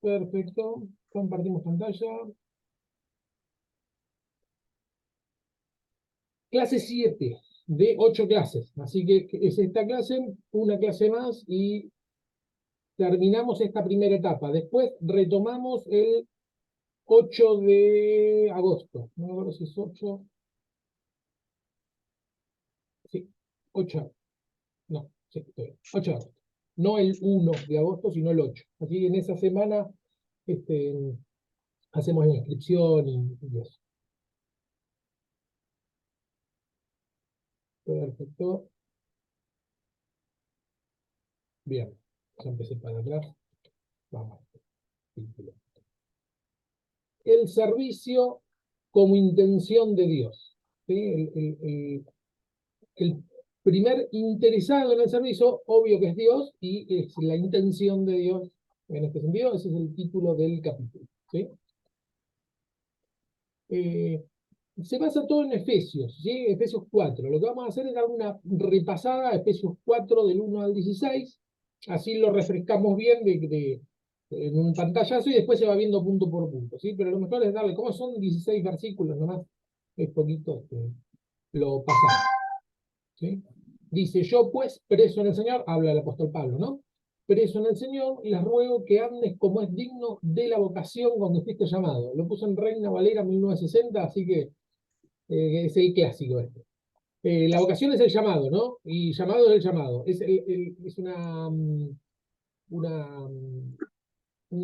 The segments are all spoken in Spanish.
Perfecto. Compartimos pantalla. Clase 7 de 8 clases. Así que es esta clase, una clase más y terminamos esta primera etapa. Después retomamos el 8 de agosto. No me acuerdo si es 8. Sí, 8. No, sí, estoy bien. 8 de agosto. No el 1 de agosto, sino el 8. Así que en esa semana este, hacemos la inscripción y eso. Perfecto. Bien. Ya empecé para atrás. Vamos. Título. El servicio como intención de Dios. ¿Sí? El primer interesado en el servicio, obvio que es Dios, y es la intención de Dios en este sentido. Ese es el título del capítulo. ¿Sí? Eh, Se basa todo en Efesios, ¿sí? Efesios 4. Lo que vamos a hacer es dar una repasada a Efesios 4 del 1 al 16. Así lo refrescamos bien en un pantallazo y después se va viendo punto por punto, ¿sí? Pero lo mejor es darle, como son 16 versículos nomás, es poquito, lo pasamos, ¿sí? Dice, yo pues, preso en el Señor, habla el apóstol Pablo, ¿no? Preso en el Señor, les ruego que andes como es digno de la vocación cuando fuiste llamado. Lo puso en Reina Valera 1960, así que es el clásico este. La vocación es el llamado, ¿no? Y llamado es el llamado. Es una, un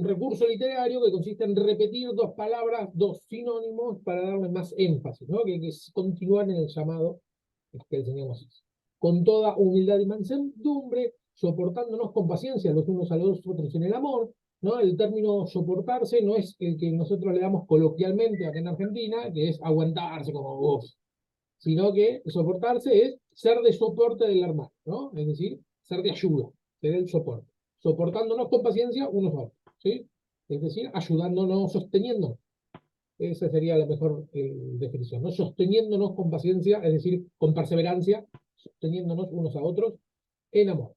recurso literario que consiste en repetir dos palabras, dos sinónimos, para darle más énfasis, ¿no? Que es continuar en el llamado que el Señor nos hizo. Con toda humildad y mansedumbre, soportándonos con paciencia los unos a los otros en el amor, ¿no? El término soportarse no es el que nosotros le damos coloquialmente acá en Argentina, que es aguantarse como vos, sino que soportarse es ser de soporte del hermano, ¿no? Es decir, ser de ayuda, ser el soporte. Soportándonos con paciencia unos a otros, ¿sí? Es decir, ayudándonos, sosteniéndonos. Esa sería la mejor definición, ¿no? Sosteniéndonos con paciencia, es decir, con perseverancia, sosteniéndonos unos a otros en amor.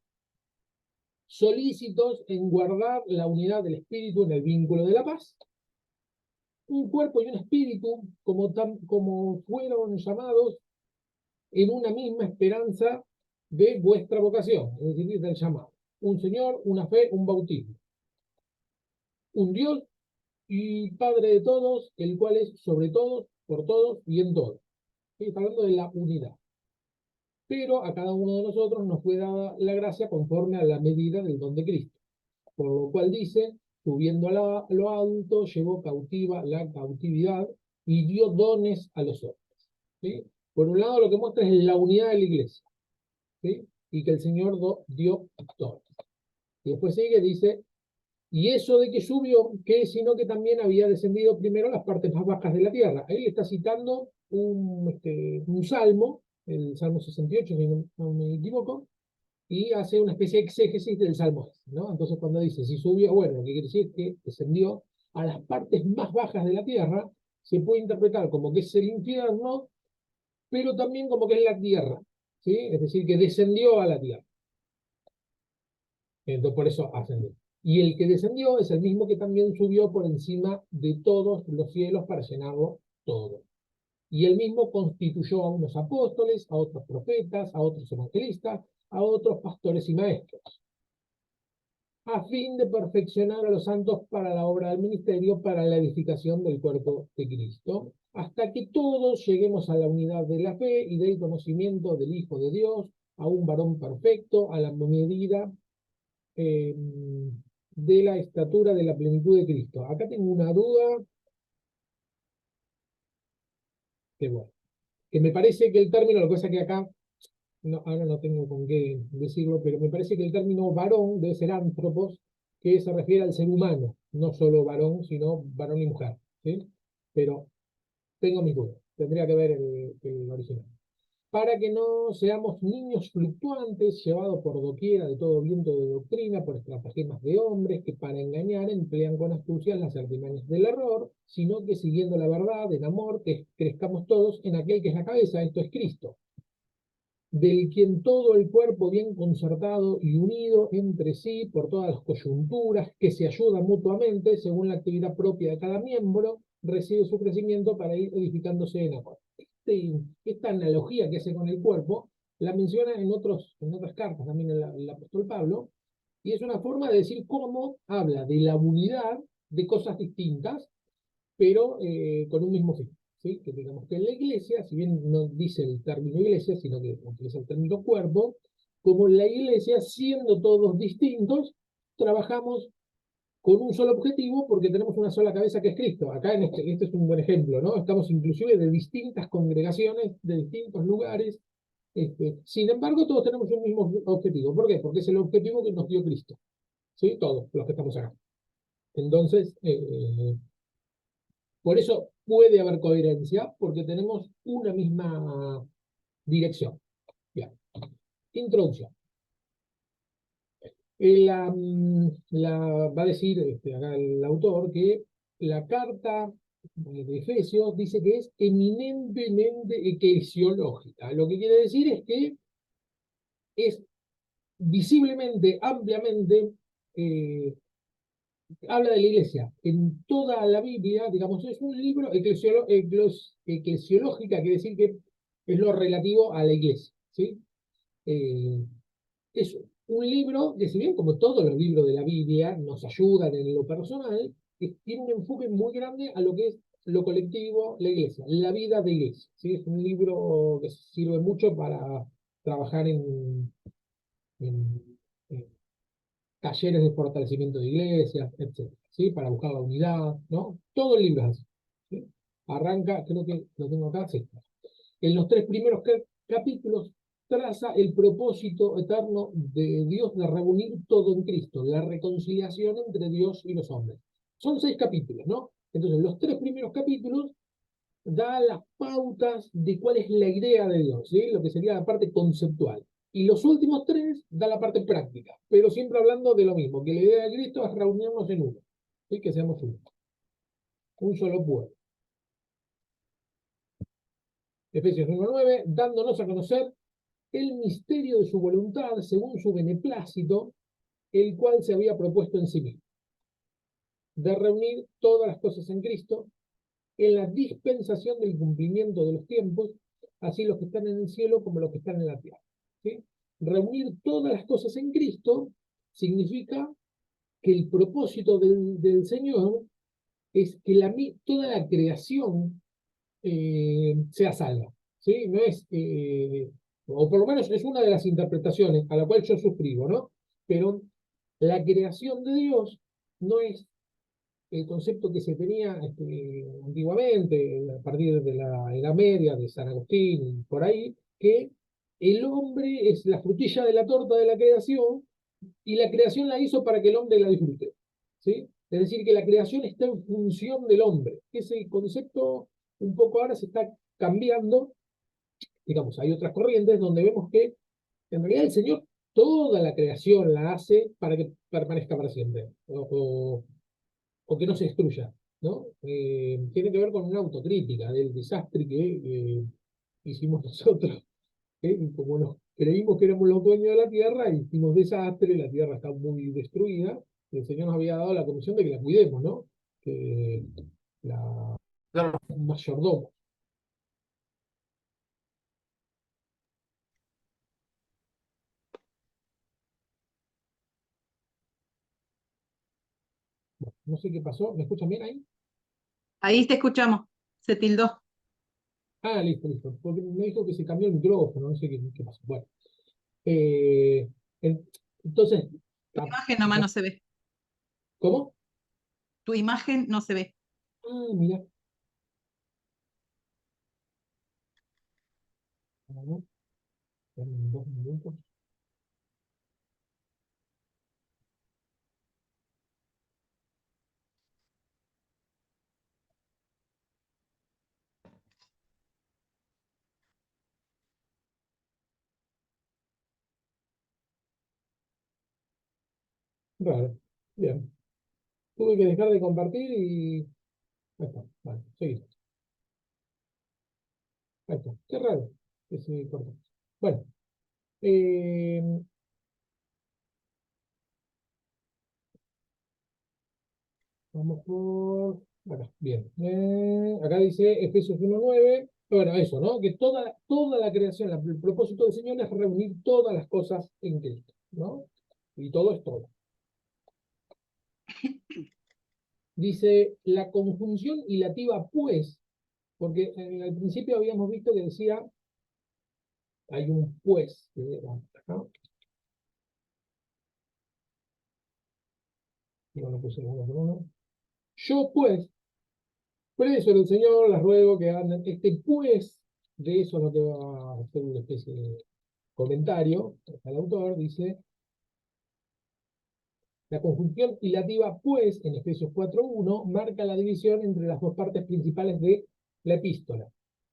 Solícitos en guardar la unidad del espíritu en el vínculo de la paz. Un cuerpo y un espíritu, como fueron llamados en una misma esperanza de vuestra vocación, es decir, del llamado. Un Señor, una fe, un bautismo. Un Dios y Padre de todos, el cual es sobre todos, por todos y en todos. Está hablando de la unidad. Pero a cada uno de nosotros nos fue dada la gracia conforme a la medida del don de Cristo. Por lo cual dice, subiendo a lo alto, llevó cautiva la cautividad y dio dones a los hombres. ¿Sí? Por un lado, lo que muestra es la unidad de la iglesia. ¿Sí? Y que el Señor dio victoria. Y después sigue, dice, y eso de que subió, que sino que también había descendido primero a las partes más bajas de la tierra. Él está citando un salmo, el Salmo 68, si no me equivoco, y hace una especie de exégesis del salmo, ¿no? Entonces cuando dice, si subió, bueno, lo que quiere decir es que descendió a las partes más bajas de la tierra, se puede interpretar como que es el infierno, pero también como que es la tierra, ¿sí? Es decir, que descendió a la tierra. Entonces, por eso ascendió. Y el que descendió es el mismo que también subió por encima de todos los cielos para llenarlo todo. Y él mismo constituyó a unos apóstoles, a otros profetas, a otros evangelistas, a otros pastores y maestros, a fin de perfeccionar a los santos para la obra del ministerio, para la edificación del cuerpo de Cristo, hasta que todos lleguemos a la unidad de la fe y del conocimiento del Hijo de Dios, a un varón perfecto, a la medida eh, de la estatura de la plenitud de Cristo. Acá tengo una duda que, bueno, que me parece que el término, lo que pasa es que acá, no, ahora no tengo con qué decirlo, pero me parece que el término varón debe ser antropos, que se refiere al ser humano, no solo varón, sino varón y mujer, ¿sí? Pero tengo mis dudas, tendría que ver el original. Para que no seamos niños fluctuantes, llevados por doquiera de todo viento de doctrina, por estratagemas de hombres que para engañar emplean con astucia las artimañas del error, sino que siguiendo la verdad, en amor, que crezcamos todos en aquel que es la cabeza, esto es Cristo, del quien todo el cuerpo bien concertado y unido entre sí por todas las coyunturas, que se ayudan mutuamente según la actividad propia de cada miembro, recibe su crecimiento para ir edificándose en amor. Esta analogía que hace con el cuerpo la menciona en otras cartas también el apóstol Pablo, y es una forma de decir cómo habla de la unidad de cosas distintas, pero con un mismo fin. ¿Sí? Que digamos que en la iglesia, si bien no dice el término iglesia, sino que utiliza el término cuerpo, como en la iglesia, siendo todos distintos, trabajamos con un solo objetivo porque tenemos una sola cabeza que es Cristo. Acá este es un buen ejemplo, ¿no? Estamos inclusive de distintas congregaciones, de distintos lugares, sin embargo, todos tenemos un mismo objetivo. ¿Por qué? Porque es el objetivo que nos dio Cristo. ¿Sí? Todos los que estamos acá. Entonces, por eso puede haber coherencia, porque tenemos una misma dirección. Bien. Introducción. Va a decir acá el autor que la carta de Efesios dice que es eminentemente eclesiológica. Lo que quiere decir es que es visiblemente, ampliamente, habla de la iglesia. En toda la Biblia, digamos, es un libro eclesiológica, quiere decir que es lo relativo a la iglesia. ¿Sí? Eh, es un libro que, si bien como todos los libros de la Biblia nos ayudan en lo personal, tiene un enfoque muy grande a lo que es lo colectivo, la iglesia, la vida de iglesia. ¿Sí? Es un libro que sirve mucho para trabajar en, en talleres de fortalecimiento de iglesias, etc. ¿Sí? Para buscar la unidad, ¿no? Todo el libro es así. ¿Sí? Arranca, creo que lo tengo acá, sí. En los tres primeros capítulos traza el propósito eterno de Dios de reunir todo en Cristo, la reconciliación entre Dios y los hombres. Son 6 capítulos, ¿no? Entonces, los 3 primeros capítulos da las pautas de cuál es la idea de Dios, ¿sí? Lo que sería la parte conceptual. Y los últimos 3 da la parte práctica, pero siempre hablando de lo mismo, que la idea de Cristo es reunirnos en uno, ¿sí? Que seamos uno, un solo pueblo. Efesios 1:9, dándonos a conocer el misterio de su voluntad según su beneplácito, el cual se había propuesto en sí mismo, de reunir todas las cosas en Cristo, en la dispensación del cumplimiento de los tiempos, así los que están en el cielo como los que están en la tierra. ¿Sí? Reunir todas las cosas en Cristo significa que el propósito del Señor es que toda la creación sea salva. ¿Sí? No es, o por lo menos es una de las interpretaciones a la cual yo suscribo, ¿no? Pero la creación de Dios no es el concepto que se tenía antiguamente, a partir de la Edad Media, de San Agustín y por ahí, que el hombre es la frutilla de la torta de la creación y la creación la hizo para que el hombre la disfrute. ¿Sí? Es decir, que la creación está en función del hombre. Ese concepto un poco ahora se está cambiando. Digamos, hay otras corrientes donde vemos que en realidad el Señor toda la creación la hace para que permanezca para siempre. O que no se destruya, ¿no? Tiene que ver con una autocrítica del desastre que hicimos nosotros, ¿eh? Y como nos creímos que éramos los dueños de la tierra, hicimos desastre, la tierra está muy destruida, y el Señor nos había dado la comisión de que la cuidemos, ¿no? Que la un mayordomo. Bueno, no sé qué pasó, ¿me escuchan bien ahí? Ahí te escuchamos, se tildó. Ah, listo, listo, porque me dijo que se cambió el micrófono, no sé qué pasó. Bueno, eh, entonces, Tu ah, imagen nomás no se ve. ¿cómo? Tu imagen no se ve. Ah, mira. Bueno, en 2 minutos. Raro. Bien. Tuve que dejar de compartir y. Ahí está. Vale, seguí. Ahí está. Qué raro que se cortó. Bueno. Eh, Vamos por... Bueno, bien. Acá dice Efesios 1:9. Bueno, eso, ¿no? Que toda la creación, el propósito del Señor es reunir todas las cosas en Cristo, ¿no? Y todo es todo. Dice la conjunción hilativa pues, porque al principio habíamos visto que decía, hay un pues, acá, no puse uno por uno. Yo pues, preso del Señor, les ruego que anden, pues, de eso es lo que va a hacer una especie de comentario al autor, dice, la conjunción hilativa pues, en Efesios 4:1, marca la división entre las dos partes principales de la epístola,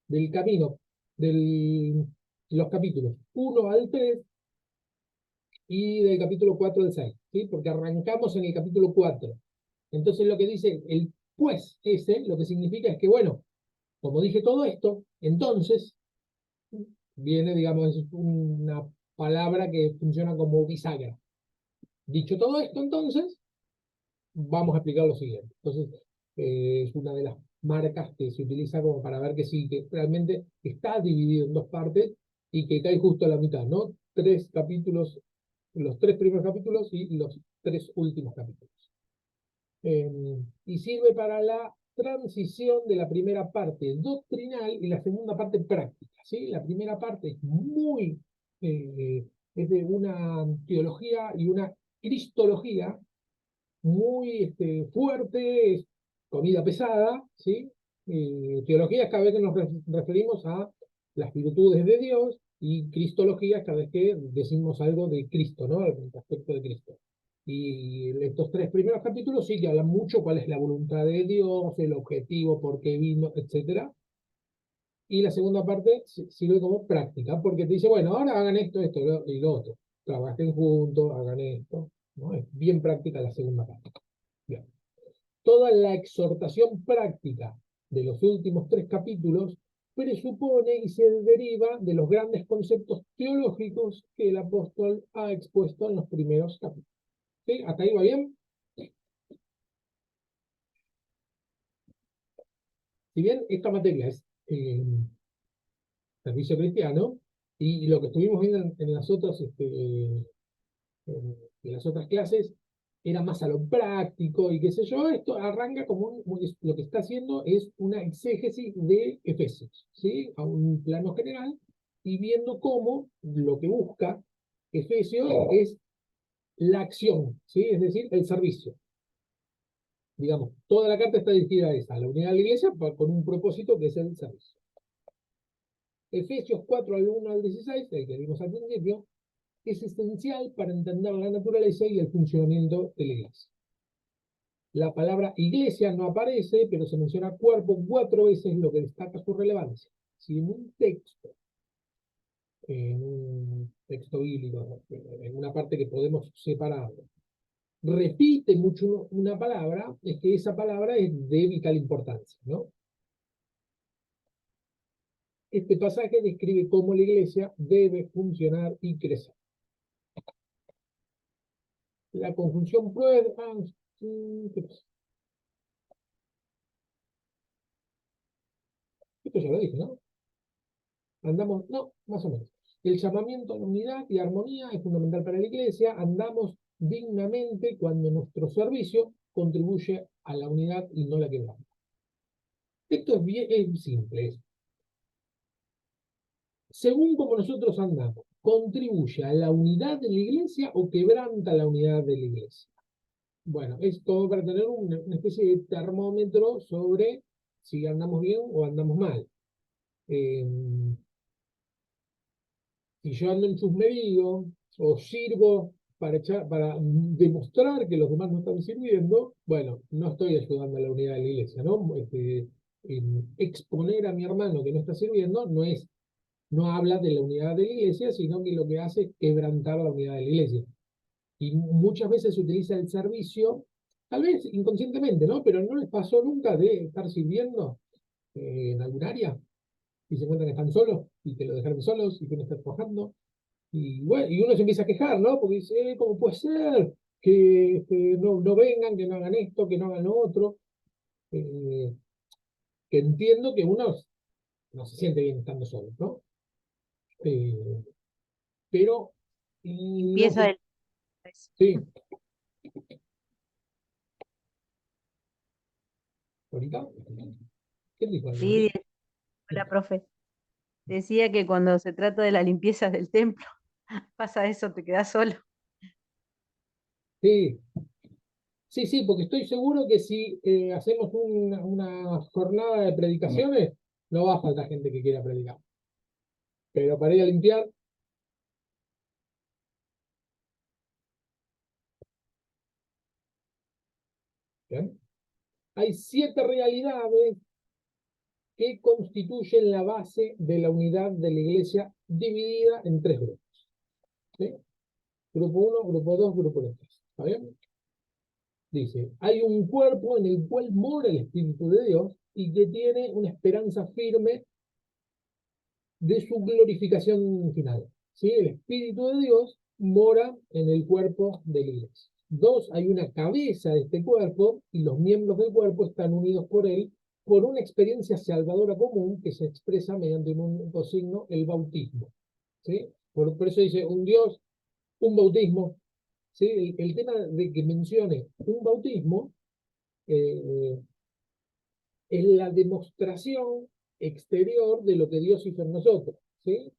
del camino, de los capítulos 1 al 3 y del capítulo 4 al 6, ¿sí? Porque arrancamos en el capítulo 4. Entonces lo que dice el pues ese, lo que significa es que, bueno, como dije todo esto, entonces viene, digamos, es una palabra que funciona como bisagra. Dicho todo esto, entonces, vamos a explicar lo siguiente. Entonces, es una de las marcas que se utiliza como para ver que sí, que realmente está dividido en dos partes y que cae justo a la mitad, ¿no? Tres capítulos, los tres primeros capítulos y los tres últimos capítulos. Y sirve para la transición de la primera parte doctrinal y la segunda parte práctica, ¿sí? La primera parte es muy, es de una teología y una cristología muy fuerte, es comida pesada, ¿sí? Teología es cada vez que nos referimos a las virtudes de Dios y cristología es cada vez que decimos algo de Cristo, ¿no? El aspecto de Cristo. Y estos tres primeros capítulos sí que hablan mucho cuál es la voluntad de Dios, el objetivo, por qué vino, etcétera. Y la segunda parte sirve como práctica, porque te dice, bueno, ahora hagan esto, esto y lo otro. Trabajen juntos, hagan esto, ¿no? Es bien práctica la segunda parte. Bien. Toda la exhortación práctica de los últimos tres capítulos presupone y se deriva de los grandes conceptos teológicos que el apóstol ha expuesto en los primeros capítulos. ¿Sí? ¿Hasta ahí va bien? Si bien esta materia es servicio cristiano, y lo que estuvimos viendo en las otras, en las otras clases era más a lo práctico y qué sé yo, esto arranca como lo que está haciendo es una exégesis de Efesios, ¿sí? A un plano general y viendo cómo lo que busca Efesios es la acción, ¿sí? Es decir, el servicio. Digamos, toda la carta está dirigida a esa, a la unidad de la iglesia, con un propósito que es el servicio. Efesios 4 al 1 al 16, el que vimos al principio, es esencial para entender la naturaleza y el funcionamiento de la iglesia. La palabra iglesia no aparece, pero se menciona cuerpo 4 veces, lo que destaca su relevancia. Si en un texto bíblico, en una parte que podemos separar, repite mucho una palabra, es que esa palabra es de vital importancia, ¿no? Este pasaje describe cómo la iglesia debe funcionar y crecer. La conjunción prueba... ¿qué pasa? Esto ya lo dije, ¿no? Andamos, no, más o menos. El llamamiento a la unidad y armonía es fundamental para la iglesia. Andamos dignamente cuando nuestro servicio contribuye a la unidad y no la quebramos. Esto es simple. Según como nosotros andamos, ¿contribuye a la unidad de la iglesia o quebranta la unidad de la iglesia? Bueno, es todo para tener una especie de termómetro sobre si andamos bien o andamos mal. Eh, Si yo ando en sus medios o sirvo para demostrar que los demás no están sirviendo, bueno, no estoy ayudando a la unidad de la iglesia, ¿no? Exponer a mi hermano que no está sirviendo no habla de la unidad de la iglesia, sino que lo que hace es quebrantar la unidad de la iglesia. Y muchas veces se utiliza el servicio, tal vez inconscientemente, ¿no? Pero no les pasó nunca de estar sirviendo en algún área y se encuentran que están solos y que lo dejaron solos y que no están trabajando. Y bueno, y uno se empieza a quejar, ¿no? Porque dice, ¿cómo puede ser que no vengan, que no hagan esto, que no hagan lo otro? Eh, que entiendo que uno no se siente bien estando solo, ¿no? Eh, pero lo Limpieza que del... sí, ahorita, ¿quién dijo algo? Sí, hola, profe. Decía que cuando se trata de la limpieza del templo, pasa eso, te quedas solo. Sí, sí, sí, porque estoy seguro que si hacemos una jornada de predicaciones, no va a faltar gente que quiera predicar. Pero para ir a limpiar, ¿bien? Hay 7 realidades que constituyen la base de la unidad de la iglesia dividida en 3 grupos. ¿Sí? Grupo 1, grupo 2, grupo 3. ¿Está bien? Dice, hay un cuerpo en el cual mora el Espíritu de Dios y que tiene una esperanza firme de su glorificación final. ¿Sí? El Espíritu de Dios mora en el cuerpo de la iglesia. 2, hay una cabeza de este cuerpo y los miembros del cuerpo están unidos por él por una experiencia salvadora común que se expresa mediante un único signo, el bautismo. ¿Sí? Por eso dice un Dios, un bautismo. ¿Sí? El tema de que mencione un bautismo eh, es la demostración exterior de lo que Dios hizo en nosotros. ¿Sí?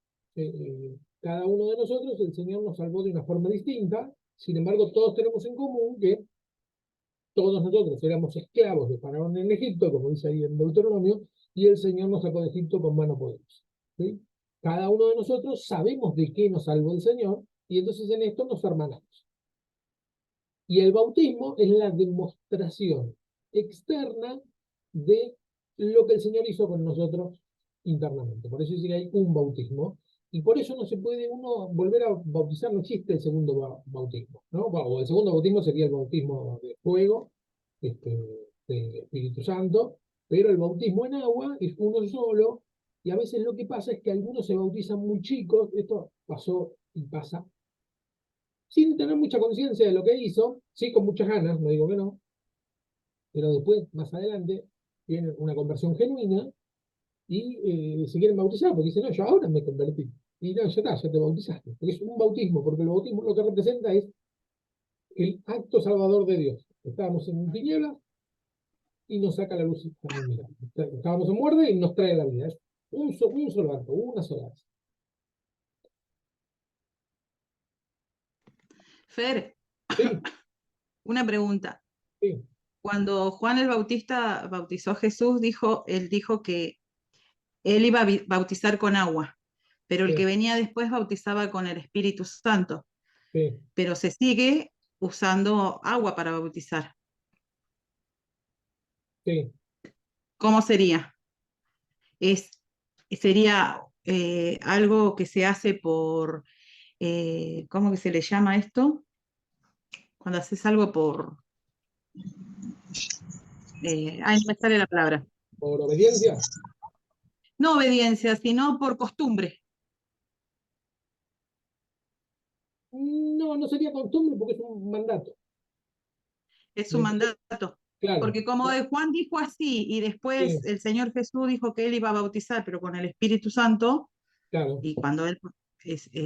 Cada uno de nosotros, el Señor nos salvó de una forma distinta, sin embargo, todos tenemos en común que todos nosotros éramos esclavos de Faraón en Egipto, como dice ahí en Deuteronomio, y el Señor nos sacó de Egipto con mano poderosa. ¿Sí? Cada uno de nosotros sabemos de qué nos salvó el Señor, y entonces en esto nos hermanamos. Y el bautismo es la demostración externa de lo que el Señor hizo con nosotros internamente. Por eso dice que hay un bautismo, y por eso no se puede uno volver a bautizar, no existe el segundo bautismo, ¿no? O el segundo bautismo sería el bautismo de fuego, este, del Espíritu Santo, pero el bautismo en agua es uno solo, y a veces lo que pasa es que algunos se bautizan muy chicos, esto pasó y pasa sin tener mucha conciencia de lo que hizo, sí con muchas ganas, no digo que no, pero después, más adelante, tienen una conversión genuina y se quieren bautizar, porque dicen, no, yo ahora me convertí. Y no, ya está, ya te bautizaste. Porque es un bautismo, porque el bautismo lo que representa es el acto salvador de Dios. Estábamos en tinieblas y nos saca la luz a la humildad. Estábamos en muerte y nos trae la vida. Es un solo acto, una sola vez. Fer, Sí, una pregunta. sí, Cuando Juan el Bautista bautizó a Jesús, él dijo que él iba a bautizar con agua, pero el que sí, venía después bautizaba con el Espíritu Santo, sí, pero se sigue usando agua para bautizar. sí. ¿Cómo sería? Es, sería algo que se hace por, ¿cómo que se le llama esto? Cuando haces algo por, ay, no me sale la palabra. Por obediencia. No obediencia, sino por costumbre. No, no sería costumbre porque es un mandato. Es ¿Me un entendés? mandato. Claro, Porque como de Juan dijo así y después sí, el Señor Jesús dijo que él iba a bautizar, pero con el Espíritu Santo, claro, y cuando él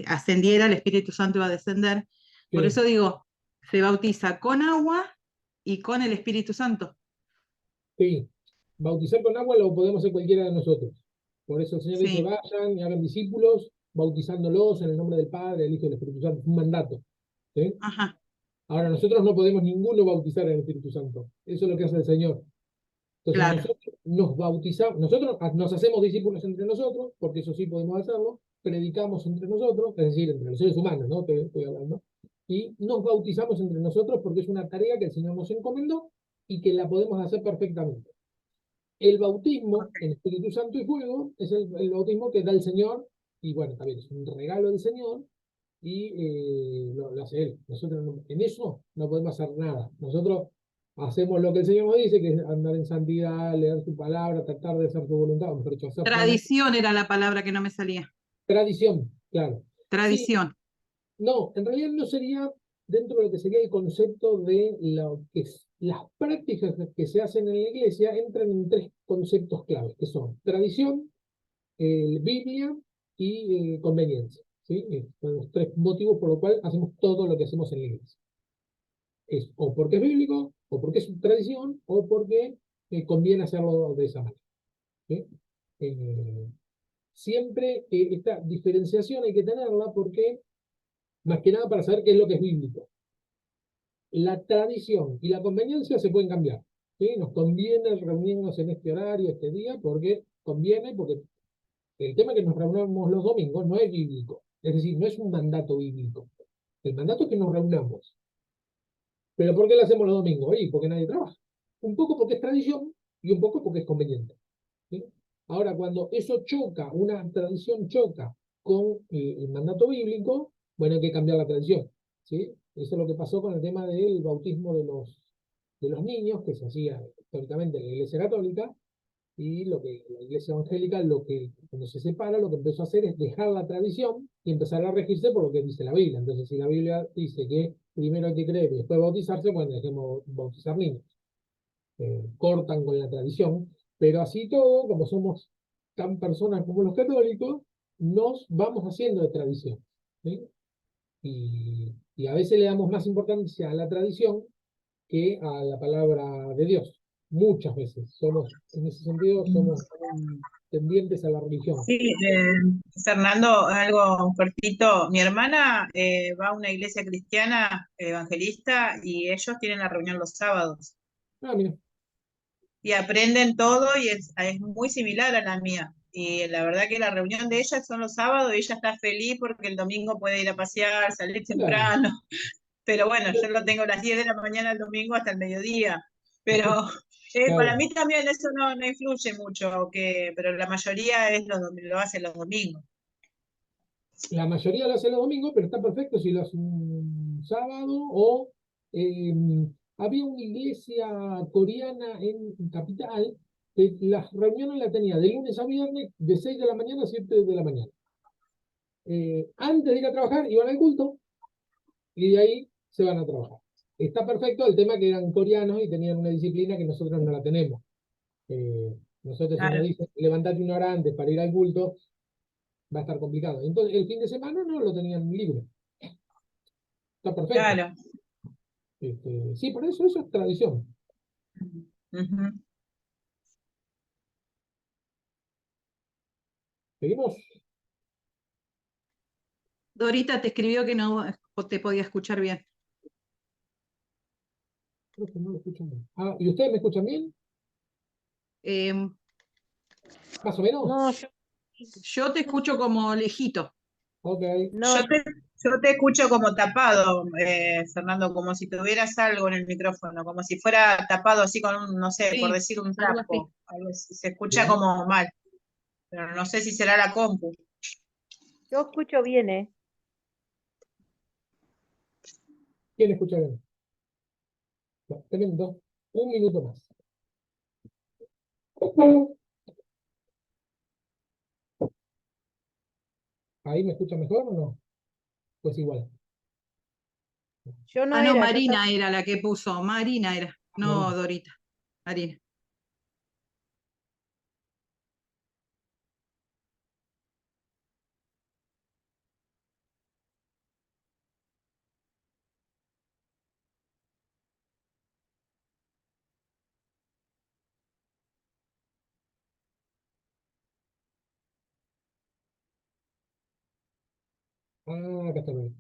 ascendiera, el Espíritu Santo iba a descender. Por sí, eso digo, se bautiza con agua y con el Espíritu Santo. sí. Bautizar con agua lo podemos hacer cualquiera de nosotros. Por eso el Señor dice, Sí, vayan y hagan discípulos, bautizándolos en el nombre del Padre, del Hijo y del Espíritu Santo. Es un mandato. ¿Sí? ajá, Ahora, nosotros no podemos ninguno bautizar en el Espíritu Santo. Eso es lo que hace el Señor. Entonces claro. nosotros nos bautizamos, nosotros nos hacemos discípulos entre nosotros, porque eso sí podemos hacerlo, predicamos entre nosotros, es decir, entre los seres humanos, ¿no? Estoy hablando, y nos bautizamos entre nosotros porque es una tarea que el Señor nos encomendó y que la podemos hacer perfectamente. El bautismo Ok. en Espíritu Santo y fuego es el bautismo que da el Señor, y bueno, también es un regalo del Señor, y lo hace Él. Nosotros en eso no podemos hacer nada. Nosotros hacemos lo que el Señor nos dice, que es andar en santidad, leer su palabra, tratar de hacer su voluntad, o mejor dicho, hacer su voluntad. Tradición era la palabra que no me salía. Tradición, claro. tradición. No, en realidad no sería dentro de lo que sería el concepto de lo que es, las prácticas que se hacen en la iglesia entran en tres conceptos claves, que son tradición, Biblia y conveniencia. ¿Sí? Son los tres motivos por los cuales hacemos todo lo que hacemos en la iglesia. Es o porque es bíblico, o porque es tradición, o porque conviene hacerlo de esa manera. ¿Sí? Eh, Siempre esta diferenciación hay que tenerla porque, más que nada, para saber qué es lo que es bíblico. La tradición y la conveniencia se pueden cambiar. ¿Sí? Nos conviene reunirnos en este horario, este día, porque conviene, porque el tema que nos reunamos los domingos no es bíblico. Es decir, no es un mandato bíblico. El mandato es que nos reunamos. ¿Pero por qué lo hacemos los domingos? Oye, porque nadie trabaja. Un poco porque es tradición y un poco porque es conveniente. ¿Sí? Ahora, cuando eso choca, una tradición choca con el mandato bíblico, bueno, hay que cambiar la tradición. ¿Sí? Eso es lo que pasó con el tema del bautismo de los niños, que se hacía históricamente en la Iglesia Católica, y lo que la Iglesia Evangélica, lo que cuando se separa, lo que empezó a hacer es dejar la tradición y empezar a regirse por lo que dice la Biblia. Entonces, si la Biblia dice que primero hay que creer y después bautizarse, bueno, dejemos bautizar niños. Cortan con la tradición, pero así todo, como somos tan personas como los católicos, nos vamos haciendo de tradición. ¿Sí? Y a veces le damos más importancia a la tradición que a la palabra de Dios. Muchas veces somos, en ese sentido, somos tendientes a la religión. Sí, Fernando, algo cortito. Mi hermana va a una iglesia cristiana evangelista y ellos tienen la reunión los sábados Ah, mira, y aprenden todo y es muy similar a la mía. Y la verdad que la reunión de ellas son los sábados y ella está feliz porque el domingo puede ir a pasear, salir claro. temprano. Pero bueno, yo lo tengo a las 10 de la mañana el domingo hasta el mediodía. Pero para Claro. mí también eso no influye mucho, pero la mayoría lo hace los domingos. La mayoría lo hace los domingos, pero está perfecto si lo hace un sábado o eh, había una iglesia coreana en Capital que las reuniones las tenía de lunes a viernes de 6 de la mañana a 7 de la mañana. Antes de ir a trabajar iban al culto y de ahí se van a trabajar. Está perfecto el tema que eran coreanos y tenían una disciplina que nosotros no la tenemos. Nosotros si nos Claro, dicen levantate una hora antes para ir al culto, va a estar complicado. Entonces el fin de semana no lo tenían libre. Está perfecto. claro. Sí, por eso es tradición. Ujú. Seguimos. Dorita te escribió que no te podía escuchar bien. Creo que no lo escuchan bien. Ah, ¿y ustedes me escuchan bien? Em, Más o menos. No, yo te escucho como lejito. Ok. no, Yo te escucho como tapado, Fernando, como si tuvieras algo en el micrófono, como si fuera tapado así con un, no sé, por Sí, decir un algo así. trapo. Algo así. Se escucha Bien. como mal, pero no sé si será la compu. yo escucho bien, ¿eh? ¿Quién escucha bien? No, tremendo. Un minuto más. ¿Ahí me escucha mejor o no? Pues igual. Yo no Ah, no, era, yo Marina era la que puso. Marina era, no Marina. Dorita. Marina. Ah, acá está bien.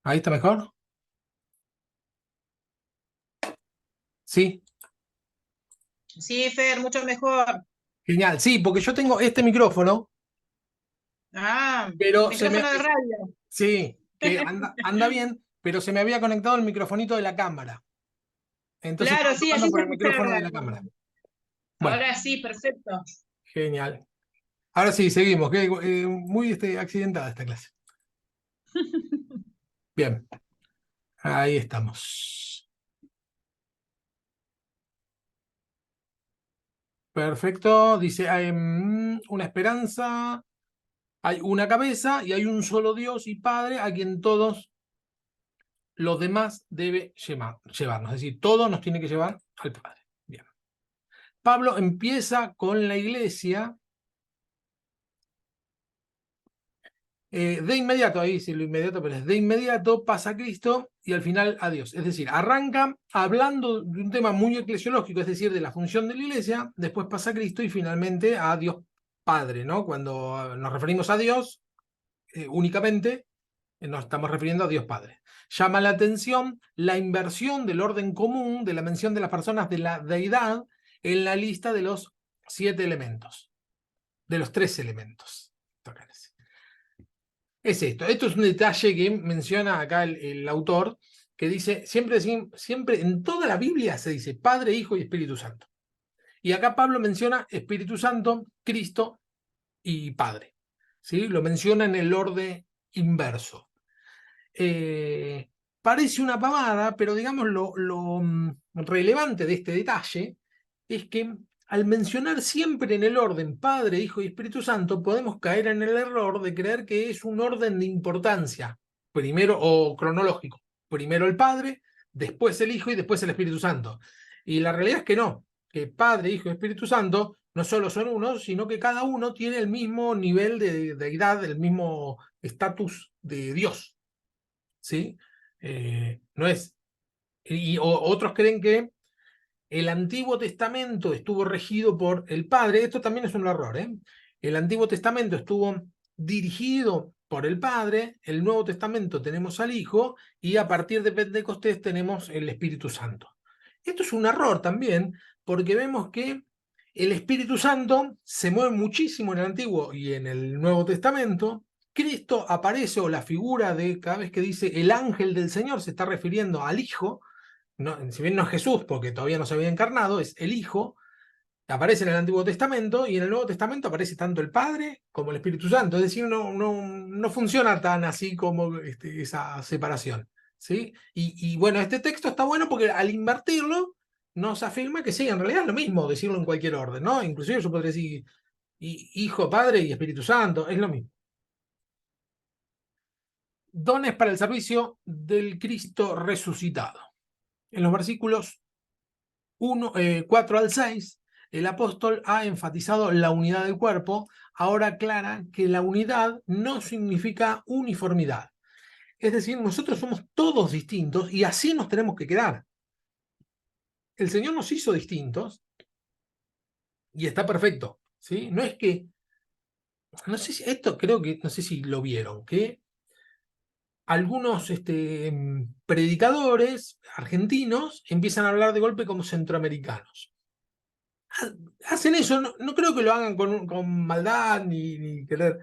¿Ahí está mejor? Sí. Sí, Fer, mucho mejor. Genial. Sí, porque yo tengo este micrófono, Ah, pero se me... micrófono de radio. Sí, que anda bien, pero se me había conectado el microfonito de la cámara. Entonces Claro, estaba sí, así tocando se por el escuchaba. micrófono de la cámara. Bueno, Ahora sí, perfecto. genial. Ahora sí, seguimos. Muy accidentada esta clase. Bien, ahí estamos. Perfecto. Dice, una esperanza. Hay una cabeza y hay un solo Dios y Padre a quien todos los demás debe llevarnos. Es decir, todo nos tiene que llevar al Padre. Bien. Pablo empieza con la iglesia de inmediato, ahí sí lo inmediato, pero es de inmediato pasa a Cristo y al final a Dios. Es decir, arranca hablando de un tema muy eclesiológico, es decir, de la función de la iglesia, después pasa a Cristo y finalmente a Dios Padre, ¿no? Cuando nos referimos a Dios únicamente, nos estamos refiriendo a Dios Padre. Llama la atención la inversión del orden común de la mención de las personas de la deidad en la lista de los 7 elementos, de los 3 elementos. Es esto. Esto es un detalle que menciona acá el autor, que dice, siempre en toda la Biblia se dice Padre, Hijo y Espíritu Santo. Y acá Pablo menciona Espíritu Santo, Cristo y Padre. ¿Sí? Lo menciona en el orden inverso. Parece una pavada, pero digamos lo relevante de este detalle es que al mencionar siempre en el orden Padre, Hijo y Espíritu Santo, podemos caer en el error de creer que es un orden de importancia, primero o cronológico. Primero el Padre, después el Hijo y después el Espíritu Santo. Y la realidad es que no, que Padre, Hijo y Espíritu Santo no solo son uno, sino que cada uno tiene el mismo nivel de deidad, el mismo estatus de Dios. ¿Sí? No es. Otros creen que el Antiguo Testamento estuvo regido por el Padre. Esto también es un error, ¿eh? El Antiguo Testamento estuvo dirigido por el Padre, el Nuevo Testamento tenemos al Hijo, y a partir de Pentecostés tenemos el Espíritu Santo. Esto es un error también, porque vemos que el Espíritu Santo se mueve muchísimo en el Antiguo y en el Nuevo Testamento. Cristo aparece, o la figura de cada vez que dice el ángel del Señor, se está refiriendo al Hijo. No, si bien no es Jesús, porque todavía no se había encarnado, es el Hijo, aparece en el Antiguo Testamento, y en el Nuevo Testamento aparece tanto el Padre como el Espíritu Santo. Es decir, no funciona tan así como esa separación. ¿Sí? Bueno, este texto está bueno porque al invertirlo nos afirma que sí, en realidad es lo mismo decirlo en cualquier orden, ¿no? Inclusive yo podría decir Hijo, Padre y Espíritu Santo, es lo mismo. Dones para el servicio del Cristo resucitado. En los versículos 4 al 6, el apóstol ha enfatizado la unidad del cuerpo. Ahora aclara que la unidad no significa uniformidad. Es decir, nosotros somos todos distintos y así nos tenemos que quedar. El Señor nos hizo distintos y está perfecto, ¿sí? No es que, no sé si, esto creo que, no sé si lo vieron, que algunos predicadores argentinos empiezan a hablar de golpe como centroamericanos. Hacen eso, no creo que lo hagan con maldad ni querer.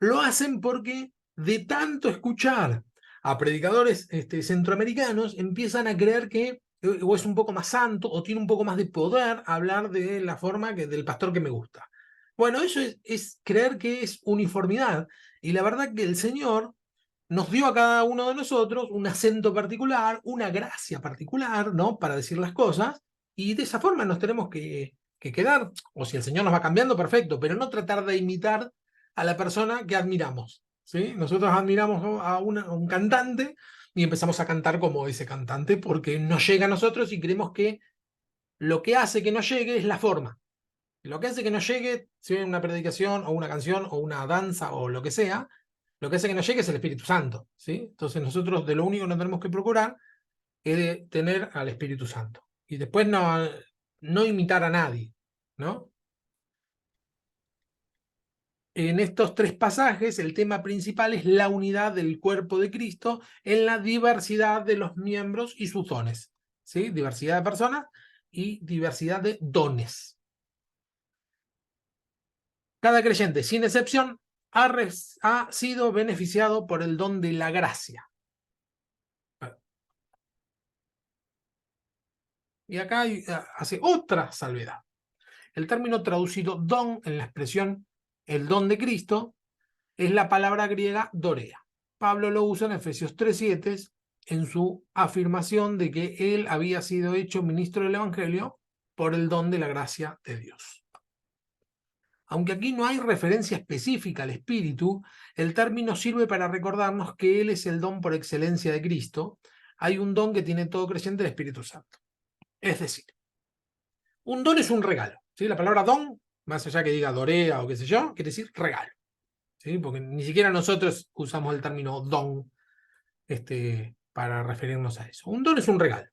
Lo hacen porque de tanto escuchar a predicadores centroamericanos empiezan a creer que o es un poco más santo o tiene un poco más de poder hablar de la forma del pastor que me gusta. Bueno, eso es creer que es uniformidad. Y la verdad que el Señor nos dio a cada uno de nosotros un acento particular, una gracia particular, ¿no? Para decir las cosas, y de esa forma nos tenemos que quedar, o si el Señor nos va cambiando, perfecto, pero no tratar de imitar a la persona que admiramos, ¿sí? Nosotros admiramos a un cantante y empezamos a cantar como ese cantante porque nos llega a nosotros y creemos que lo que hace que nos llegue es la forma. Lo que hace que nos llegue, si es una predicación o una canción o una danza o lo que sea, lo que hace que nos llegue es el Espíritu Santo, ¿sí? Entonces nosotros de lo único que nos tenemos que procurar es de tener al Espíritu Santo. Y después no imitar a nadie, ¿no? En estos 3 pasajes el tema principal es la unidad del cuerpo de Cristo en la diversidad de los miembros y sus dones, ¿sí? Diversidad de personas y diversidad de dones. Cada creyente, sin excepción, ha sido beneficiado por el don de la gracia. Y acá hace otra salvedad. El término traducido don en la expresión el don de Cristo es la palabra griega dorea. Pablo lo usa en Efesios 3:7 en su afirmación de que él había sido hecho ministro del Evangelio por el don de la gracia de Dios. Aunque aquí no hay referencia específica al Espíritu, el término sirve para recordarnos que Él es el don por excelencia de Cristo. Hay un don que tiene todo creyente, el Espíritu Santo. Es decir, un don es un regalo, ¿sí? La palabra don, más allá que diga dorea o qué sé yo, quiere decir regalo, ¿sí? Porque ni siquiera nosotros usamos el término don para referirnos a eso. Un don es un regalo.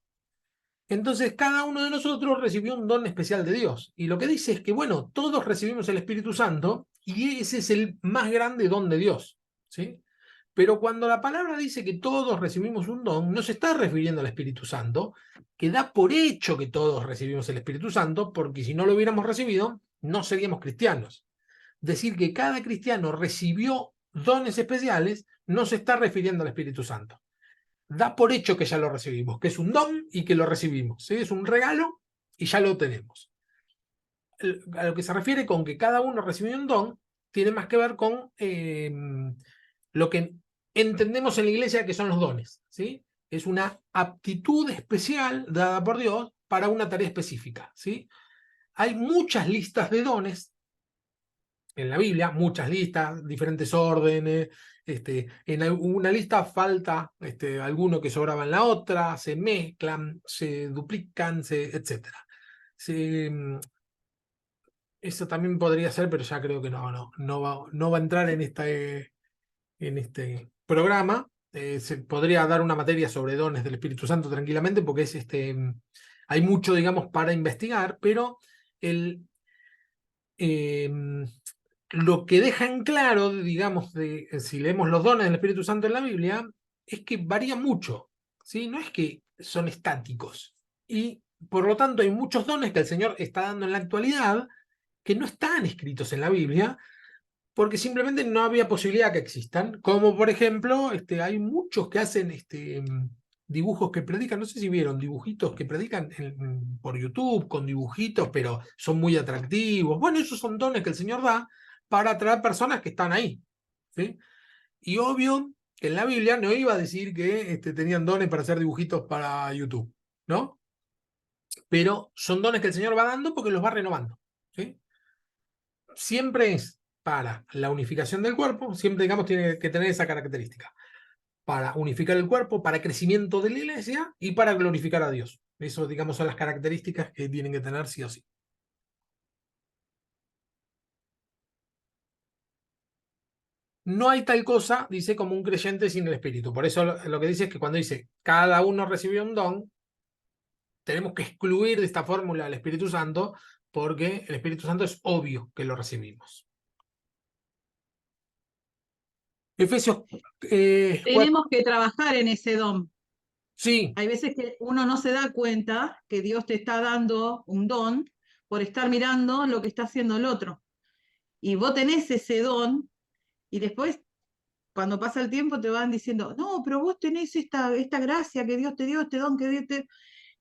Entonces, cada uno de nosotros recibió un don especial de Dios. Y lo que dice es que, bueno, todos recibimos el Espíritu Santo y ese es el más grande don de Dios, ¿sí? Pero cuando la palabra dice que todos recibimos un don, no se está refiriendo al Espíritu Santo, que da por hecho que todos recibimos el Espíritu Santo, porque si no lo hubiéramos recibido, no seríamos cristianos. Decir que cada cristiano recibió dones especiales no se está refiriendo al Espíritu Santo. Da por hecho que ya lo recibimos, que es un don y que lo recibimos, ¿sí? Es un regalo y ya lo tenemos. A lo que se refiere con que cada uno recibió un don, tiene más que ver con lo que entendemos en la iglesia que son los dones, ¿sí? Es una aptitud especial dada por Dios para una tarea específica, ¿sí? Hay muchas listas de dones en la Biblia, muchas listas, diferentes órdenes. En una lista falta alguno que sobraba en la otra, se mezclan, se duplican, etc. Eso también podría ser, pero ya creo que no va a entrar en este programa. Se podría dar una materia sobre dones del Espíritu Santo tranquilamente, porque hay mucho, digamos, para investigar, pero lo que deja en claro, digamos, si leemos los dones del Espíritu Santo en la Biblia, es que varía mucho, ¿sí? No es que son estáticos. Y por lo tanto hay muchos dones que el Señor está dando en la actualidad que no están escritos en la Biblia, porque simplemente no había posibilidad que existan. Como por ejemplo, hay muchos que hacen dibujos que predican, no sé si vieron, dibujitos que predican por YouTube con dibujitos, pero son muy atractivos. Bueno, esos son dones que el Señor da para atraer personas que están ahí, ¿sí? Y obvio que en la Biblia no iba a decir que tenían dones para hacer dibujitos para YouTube, ¿no? Pero son dones que el Señor va dando porque los va renovando, ¿sí? Siempre es para la unificación del cuerpo, siempre, digamos, tiene que tener esa característica. Para unificar el cuerpo, para crecimiento de la iglesia y para glorificar a Dios. Eso, digamos, son las características que tienen que tener sí o sí. No hay tal cosa, dice, como un creyente sin el Espíritu. Por eso lo que dice es que cuando dice cada uno recibió un don, tenemos que excluir de esta fórmula al Espíritu Santo, porque el Espíritu Santo es obvio que lo recibimos. Efesios 4. Tenemos que trabajar en ese don. Sí, Hay veces que uno no se da cuenta que Dios te está dando un don por estar mirando lo que está haciendo el otro. Y vos tenés ese don y después, cuando pasa el tiempo, te van diciendo, no, pero vos tenés esta gracia que Dios te dio, este don que Dios te...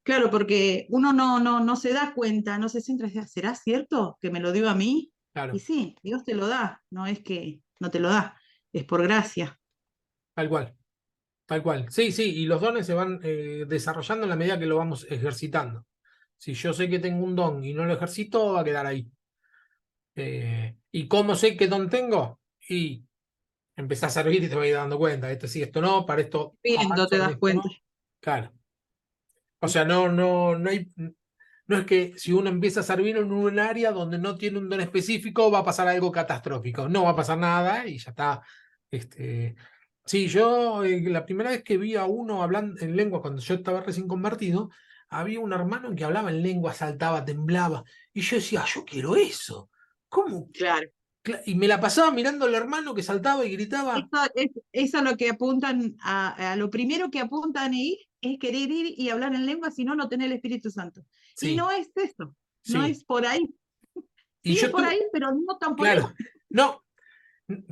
Claro, porque uno no se da cuenta, no se centra, ¿será cierto que me lo dio a mí? claro, Y sí, Dios te lo da, no es que no te lo da, es por gracia. tal cual. Tal cual. Sí, sí, y los dones se van desarrollando en la medida que lo vamos ejercitando. Si yo sé que tengo un don y no lo ejercito, va a quedar ahí. ¿Y cómo sé qué don tengo? Y empezás a servir y te vas a ir dando cuenta. Esto sí, esto no, para esto Viendo te avanzo, en das esto cuenta. no. Claro. O sea, no es que si uno empieza a servir en un área donde no tiene un don específico, va a pasar algo catastrófico. No va a pasar nada y ya está. Sí, yo la primera vez que vi a uno hablando en lengua, cuando yo estaba recién convertido, había un hermano que hablaba en lengua, saltaba, temblaba. Y yo decía, yo quiero eso. ¿Cómo? Claro. Y me la pasaba mirando al hermano que saltaba y gritaba. Eso es lo que apuntan, a lo primero que apuntan a ir es querer ir y hablar en lengua, si no, no tener el Espíritu Santo. Y Sí, no es eso, no sí. es por ahí. Y Sí es yo por tuve, ahí, pero no tan por ahí. claro, no,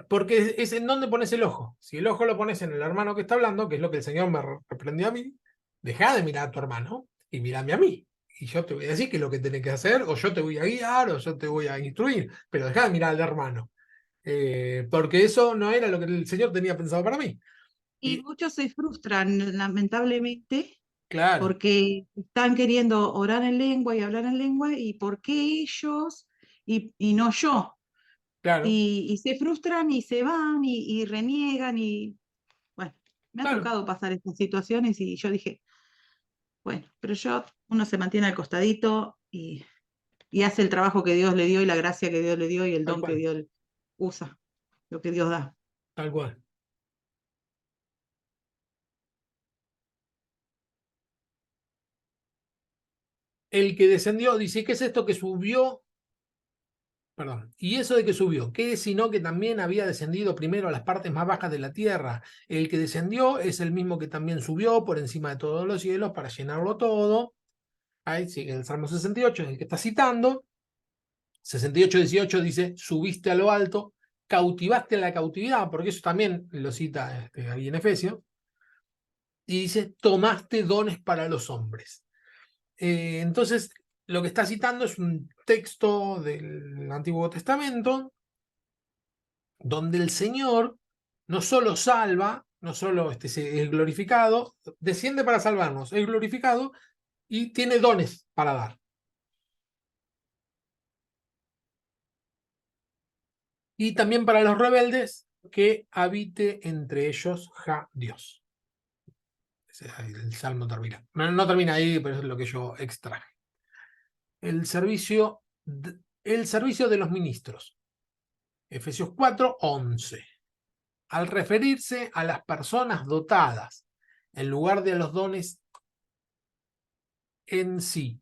porque es en dónde pones el ojo. Si el ojo lo pones en el hermano que está hablando, que es lo que el Señor me reprendió a mí, deja de mirar a tu hermano y mírame a mí. Y yo te voy a decir qué es lo que tenés que hacer, o yo te voy a guiar, o yo te voy a instruir, pero deja de mirar al hermano. Porque eso no era lo que el Señor tenía pensado para mí. Y Y muchos se frustran, lamentablemente, claro, porque están queriendo orar en lengua y hablar en lengua, y por qué ellos y no yo. Claro, y se frustran y se van y reniegan y bueno, me ha claro. tocado pasar estas situaciones y yo dije, bueno, pero uno se mantiene al costadito y hace el trabajo que Dios le dio y la gracia que Dios le dio y el Tal don que cual, Dios usa, lo que Dios da. tal cual. El que descendió, dice, ¿qué es esto que subió? Perdón. ¿Y eso de que subió? ¿Qué es sino que también había descendido primero a las partes más bajas de la tierra? El que descendió es el mismo que también subió por encima de todos los cielos para llenarlo todo. Ahí sigue el Salmo 68, es el que está citando. 68:18 dice, subiste a lo alto, cautivaste en la cautividad, porque eso también lo cita ahí en Efesios. Y dice, tomaste dones para los hombres. Entonces, lo que está citando es un texto del Antiguo Testamento donde el Señor no solo salva, no solo es glorificado, desciende para salvarnos, es glorificado y tiene dones para dar. Y también para los rebeldes, que habite entre ellos Dios. El Salmo termina. No termina ahí, pero es lo que yo extraje. El servicio, el servicio de los ministros. Efesios 4:11. Al referirse a las personas dotadas, en lugar de a los dones en sí.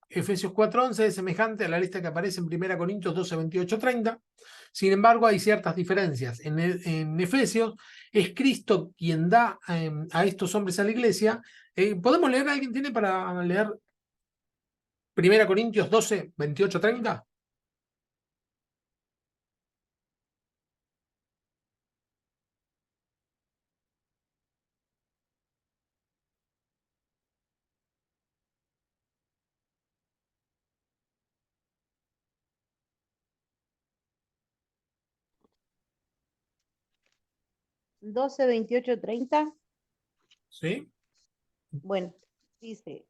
Efesios 4:11 es semejante a la lista que aparece en 1 Corintios 12, 28, 30. Sin embargo, hay ciertas diferencias. En Efesios es Cristo quien da a estos hombres a la iglesia. ¿Podemos leer? ¿Alguien tiene para leer 1 Corintios 12, 28, 30? Doce 28 30. ¿Sí? Bueno, dice,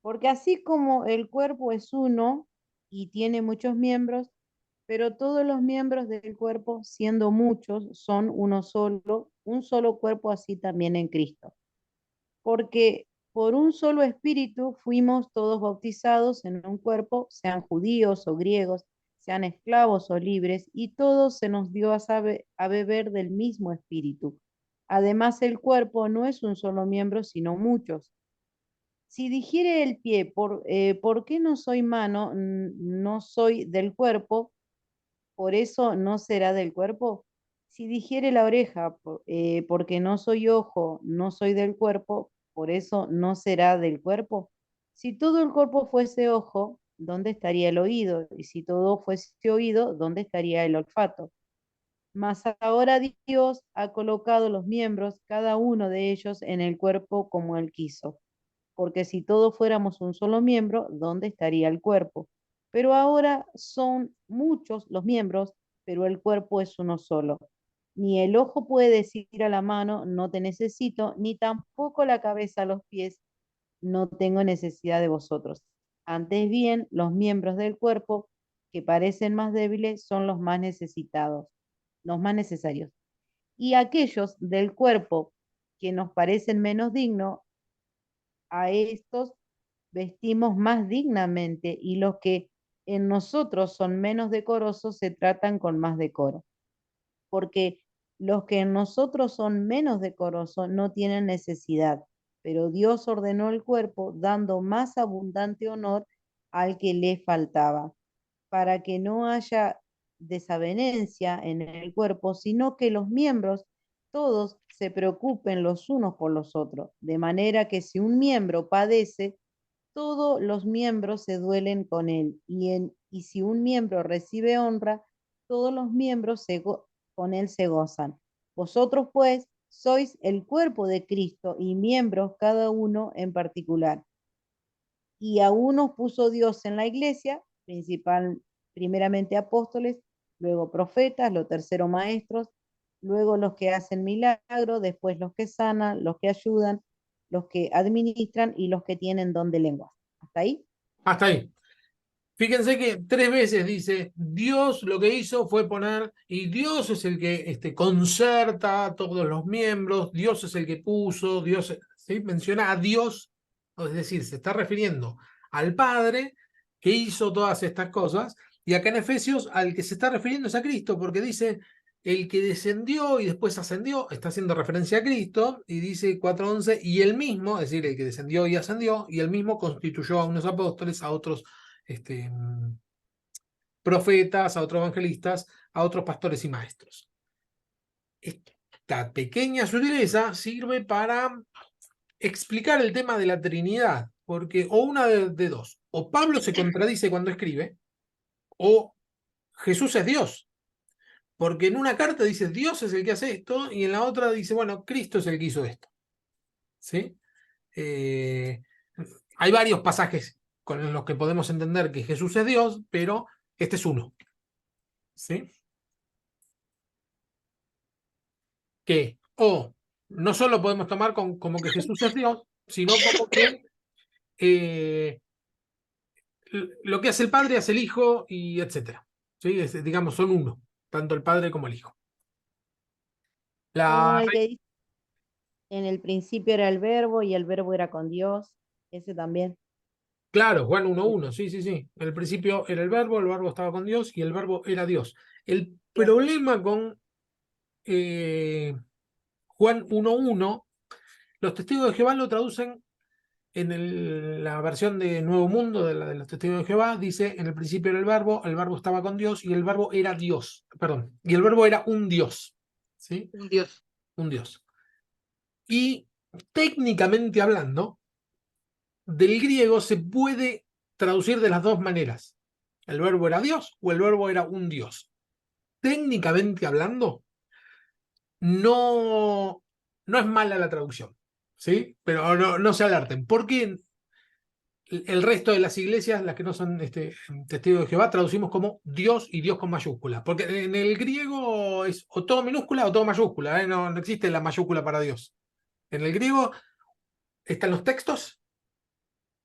porque así como el cuerpo es uno y tiene muchos miembros, pero todos los miembros del cuerpo, siendo muchos, son uno solo, un solo cuerpo, así también en Cristo. Porque por un solo espíritu fuimos todos bautizados en un cuerpo, sean judíos o griegos, sean esclavos o libres, y todos se nos dio a beber del mismo espíritu. Además, el cuerpo no es un solo miembro, sino muchos. Si dijere el pie, ¿por qué no soy mano? No soy del cuerpo, por eso no será del cuerpo. Si dijere la oreja, porque no soy ojo, no soy del cuerpo, por eso no será del cuerpo. Si todo el cuerpo fuese ojo, ¿dónde estaría el oído? Y si todo fuese oído, ¿dónde estaría el olfato? Mas ahora Dios ha colocado los miembros, cada uno de ellos, en el cuerpo como él quiso. Porque si todos fuéramos un solo miembro, ¿dónde estaría el cuerpo? Pero ahora son muchos los miembros, pero el cuerpo es uno solo. Ni el ojo puede decir a la mano, no te necesito, ni tampoco la cabeza a los pies, no tengo necesidad de vosotros. Antes bien, los miembros del cuerpo que parecen más débiles son los más necesitados, los más necesarios. Y aquellos del cuerpo que nos parecen menos dignos, a estos vestimos más dignamente y los que en nosotros son menos decorosos se tratan con más decoro. Porque los que en nosotros son menos decorosos no tienen necesidad, pero Dios ordenó el cuerpo dando más abundante honor al que le faltaba, para que no haya desavenencia en el cuerpo, sino que los miembros todos se preocupen los unos por los otros, de manera que si un miembro padece, todos los miembros se duelen con él, y si un miembro recibe honra, todos los miembros con él se gozan. Vosotros, pues, sois el cuerpo de Cristo y miembros cada uno en particular. Y a unos puso Dios en la iglesia, primeramente apóstoles, luego profetas, lo tercero maestros, luego los que hacen milagros, después los que sanan, los que ayudan, los que administran y los que tienen don de lengua. ¿Hasta ahí? Hasta ahí. Fíjense que 3 veces dice, Dios lo que hizo fue poner, y Dios es el que concerta a todos los miembros, Dios es el que puso, Dios, ¿sí? Menciona a Dios, es decir, se está refiriendo al Padre que hizo todas estas cosas, y acá en Efesios al que se está refiriendo es a Cristo, porque dice, el que descendió y después ascendió, está haciendo referencia a Cristo, y dice 4:11, y él mismo, es decir, el que descendió y ascendió, y él mismo constituyó a unos apóstoles, a otros profetas, a otros evangelistas, a otros pastores y maestros. Esta pequeña sutileza sirve para explicar el tema de la Trinidad, porque o una de dos, o Pablo se contradice cuando escribe, o Jesús es Dios, porque en una carta dice Dios es el que hace esto, y en la otra dice, bueno, Cristo es el que hizo esto. ¿Sí? Hay varios pasajes con los que podemos entender que Jesús es Dios, pero este es uno. ¿Sí? Que o no solo podemos tomar como que Jesús es Dios, sino como que lo que hace el Padre hace el Hijo, y etcétera. ¿Sí? Digamos, son uno, tanto el Padre como el Hijo. Como La, el que dice, en el principio era el verbo y el verbo era con Dios, ese también. claro, Juan 1:1, sí, sí, sí. En el principio era el verbo estaba con Dios y el verbo era Dios. El Dios. problema con Juan 1:1, los testigos de Jehová lo traducen en la versión de Nuevo Mundo, de la de los Testigos de Jehová, dice, en el principio era el verbo estaba con Dios, y el verbo era Dios, perdón, y el verbo era un Dios, ¿sí? Un Dios. Un Dios. Y técnicamente hablando, del griego se puede traducir de las dos maneras. El verbo era Dios o el verbo era un Dios. Técnicamente hablando, no es mala la traducción, ¿sí? Pero no se alerten, porque el resto de las iglesias, las que no son testigos de Jehová, traducimos como Dios y Dios con mayúscula. Porque en el griego es o todo minúscula o todo mayúscula, ¿eh? No existe la mayúscula para Dios. En el griego están los textos,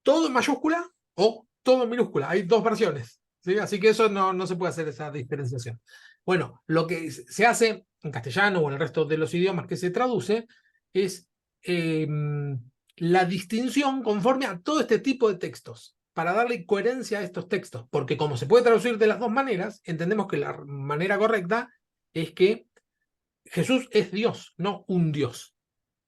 todo en mayúscula o todo en minúscula. Hay dos versiones, ¿sí? Así que eso no se puede hacer esa diferenciación. Bueno, lo que se hace en castellano o en el resto de los idiomas que se traduce es la distinción conforme a todo este tipo de textos, para darle coherencia a estos textos, porque como se puede traducir de las dos maneras, entendemos que la manera correcta es que Jesús es Dios, no un Dios.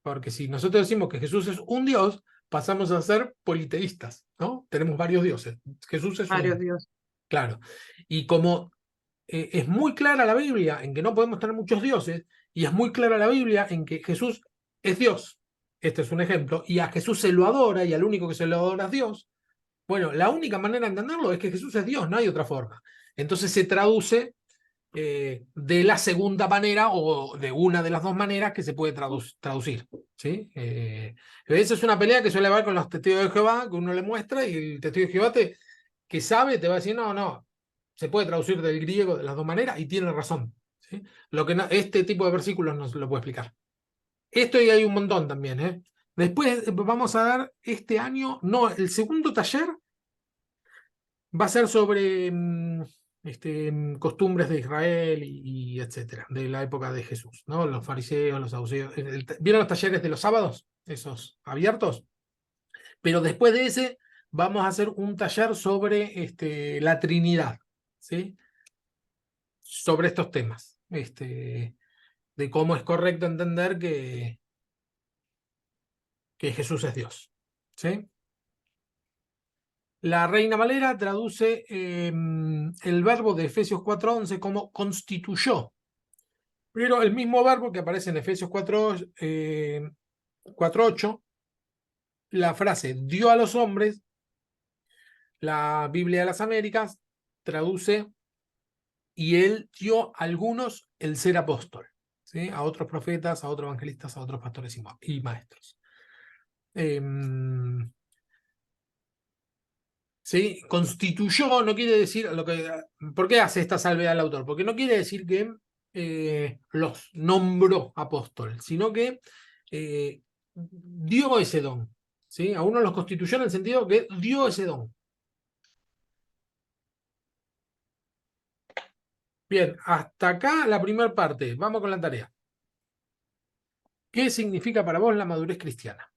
Porque si nosotros decimos que Jesús es un Dios, pasamos a ser politeístas, ¿no? Tenemos varios dioses. Jesús es Varios uno, Dios. claro. Y como es muy clara la Biblia en que no podemos tener muchos dioses, y es muy clara la Biblia en que Jesús es Dios, este es un ejemplo, y a Jesús se lo adora, y al único que se lo adora es Dios, bueno, la única manera de entenderlo es que Jesús es Dios, no hay otra forma. Entonces se traduce de la segunda manera o de una de las dos maneras que se puede traducir. ¿Sí? Esa es una pelea que suele haber con los testigos de Jehová, que uno le muestra y el testigo de Jehová que sabe te va a decir, no, se puede traducir del griego de las dos maneras y tiene razón. ¿Sí? Lo que este tipo de versículos no se lo puede explicar. Esto y hay un montón también. Después vamos a dar este año, no, el segundo taller va a ser sobre costumbres de Israel y etcétera, de la época de Jesús, ¿no? Los fariseos, los saduceos. ¿Vieron los talleres de los sábados? Esos abiertos. Pero después de ese, vamos a hacer un taller sobre la Trinidad, ¿sí? Sobre estos temas. De cómo es correcto entender que Jesús es Dios. ¿Sí? La Reina Valera traduce el verbo de Efesios 4:11 como constituyó. Pero el mismo verbo que aparece en Efesios 4:8, la frase dio a los hombres, la Biblia de las Américas traduce y él dio a algunos el ser apóstol, ¿sí? A otros profetas, a otros evangelistas, a otros pastores y maestros. ¿Sí? Constituyó no quiere decir ¿por qué hace esta salvedad el autor? Porque no quiere decir que los nombró apóstol, sino que dio ese don. ¿Sí? A uno los constituyó en el sentido que dio ese don. Bien, hasta acá la primera parte. Vamos con la tarea. ¿Qué significa para vos la madurez cristiana?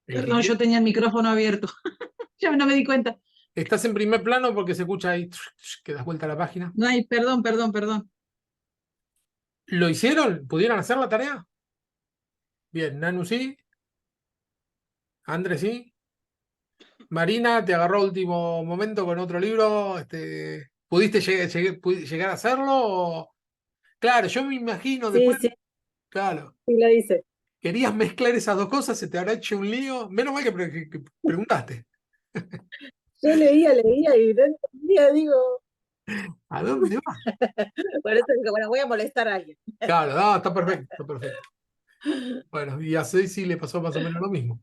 El que Perdón, quiera- yo tenía el micrófono abierto. Ya no me di cuenta. Estás en primer plano porque se escucha ahí que das vuelta a la página. No hay, perdón, perdón, perdón. ¿Lo hicieron? ¿Pudieron hacer la tarea? Bien, Nanu sí, Andrés sí. Marina, te agarró a último momento con otro libro. ¿Pudiste llegar a hacerlo? Claro, yo me imagino Sí, después, sí, claro, sí lo hice. querías mezclar esas dos cosas, se te habrá hecho un lío. Menos mal que preguntaste. Yo leía y no entendía, digo, ¿A dónde vas? por eso digo, bueno, voy a molestar a alguien. Claro, no, está perfecto, está perfecto. Bueno, y a Ceci le pasó más o menos lo mismo.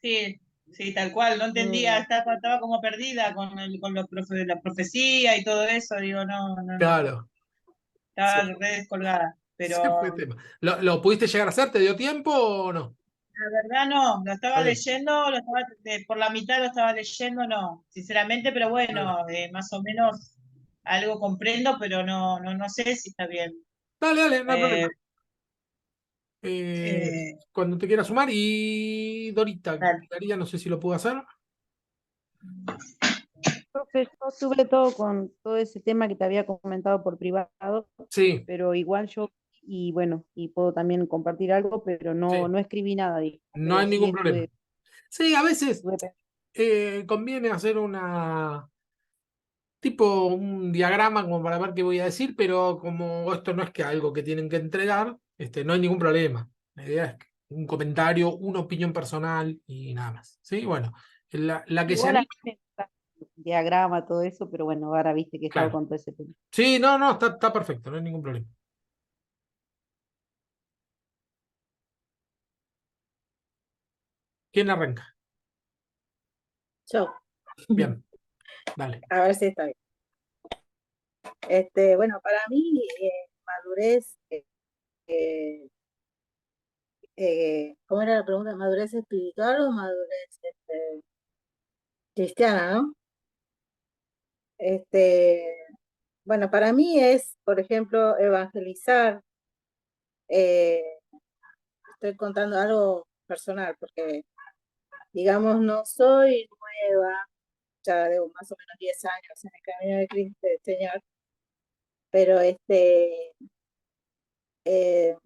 Sí, sí, tal cual, no entendía, Mm, estaba como perdida con la profecía y todo eso, digo, no, Claro, se, estaba re descolgada, se fue pero tema. ¿Lo pudiste llegar a hacer? ¿Te dio tiempo o no? la verdad no, lo Está estaba bien, leyendo, por la mitad lo estaba leyendo, no, sinceramente, pero dale. bueno, más o menos algo comprendo, pero no sé si está bien. Dale, dale, no hay Eh, problema. Eh, eh, Cuando te quieras sumar. Y Dorita, dale. Daría, no sé si lo puedo hacer. Profe, yo estuve todo con todo ese tema que te había comentado por privado, Sí, pero igual yo, y bueno, y puedo también compartir algo, pero no, sí, no escribí nada, digamos, no pero hay sí ningún problema. Sí, a veces estuve conviene hacer tipo un diagrama como para ver qué voy a decir, pero como esto no es que algo que tienen que entregar, no hay ningún problema. La idea es que un comentario, una opinión personal y nada más. Sí, bueno, la que se igual a anima, mí me gusta el diagrama, todo eso, pero bueno, ahora viste que he estado claro. con todo ese tema. Sí, no, no, está perfecto, no hay ningún problema. ¿Quién arranca? yo, Bien, dale. a ver si está bien. Bueno, para mí, madurez, ¿cómo era la pregunta? ¿Madurez espiritual o madurez cristiana, no? Este, bueno, para mí es, por ejemplo, evangelizar. eh, Estoy contando algo personal, porque, digamos, no soy nueva, ya debo más o menos 10 años en el camino de Cristo, del Señor, pero eh,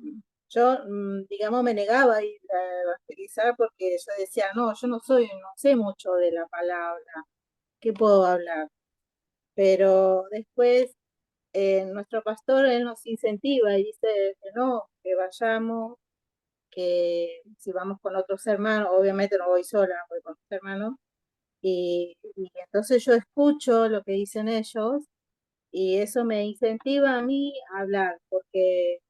yo, digamos, me negaba a ir a evangelizar porque yo decía, no, yo no sé mucho de la palabra, ¿qué puedo hablar? Pero después nuestro pastor, él nos incentiva y dice que no, que vayamos, que si vamos con otros hermanos, obviamente no voy sola, voy con otros hermanos, y entonces yo escucho lo que dicen ellos y eso me incentiva a mí a hablar, porque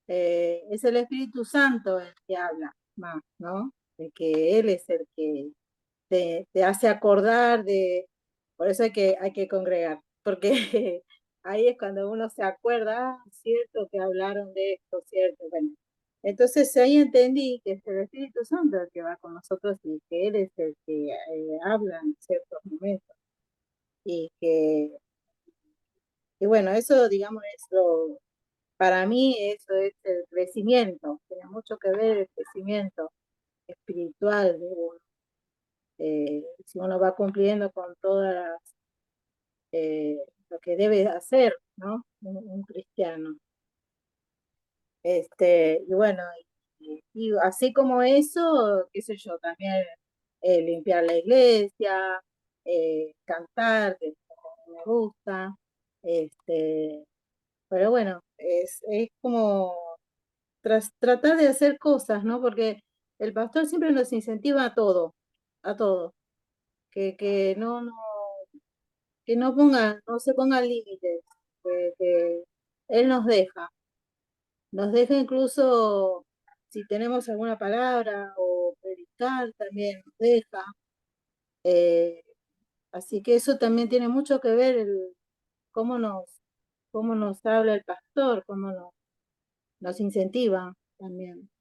es el Espíritu Santo el que habla más, ¿no? De que Él es el que te hace acordar de, por eso hay que congregar, porque ahí es cuando uno se acuerda, ah, cierto que hablaron de esto, cierto, bueno. Entonces ahí entendí que es el Espíritu Santo el que va con nosotros y que Él es el que habla en ciertos momentos. Y que, y bueno, eso digamos es lo, para mí eso es el crecimiento, tiene mucho que ver el crecimiento espiritual de uno. Si uno va cumpliendo con todas eh, lo que debe hacer, ¿no? Un cristiano. Y bueno, y así como eso, qué sé yo, también limpiar la iglesia, cantar, que me gusta, este, pero bueno, es como tratar de hacer cosas, ¿no? Porque el pastor siempre nos incentiva a todo, que que no se pongan límites, que él nos deja incluso si tenemos alguna palabra o predicar también nos deja. Eh, Así que eso también tiene mucho que ver cómo nos habla el pastor, cómo nos incentiva también.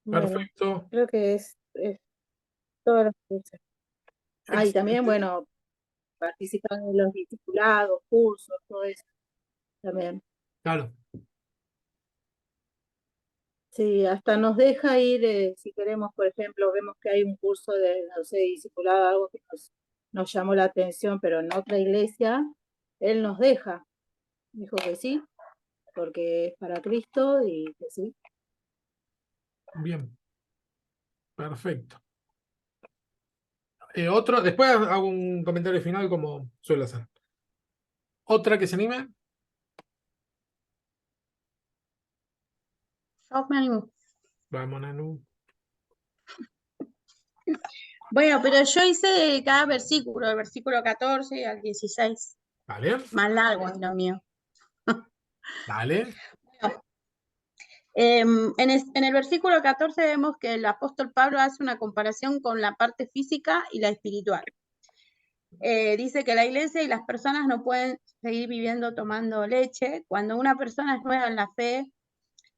Bueno, Perfecto. creo que es todo lo que dice. Y también, Excelente. bueno, participar en los discipulados, cursos, todo eso también. Claro. Sí, hasta nos deja ir, si queremos, por ejemplo, vemos que hay un curso de, no sé, discipulado, algo que nos llamó la atención, pero en otra iglesia, él nos deja. Dijo que sí, porque es para Cristo y que sí. Bien. Perfecto. Otro, después hago un comentario final como suelo hacer. ¿Otra que se anime? Yo me animo. Vamos, Nanu. Bueno, pero yo hice cada versículo, del versículo 14 al 16. Dale, Más largo es lo mío. dale. En el versículo 14 vemos que el apóstol Pablo hace una comparación con la parte física y la espiritual. Dice que la iglesia y las personas no pueden seguir viviendo tomando leche. Cuando una persona es nueva en la fe,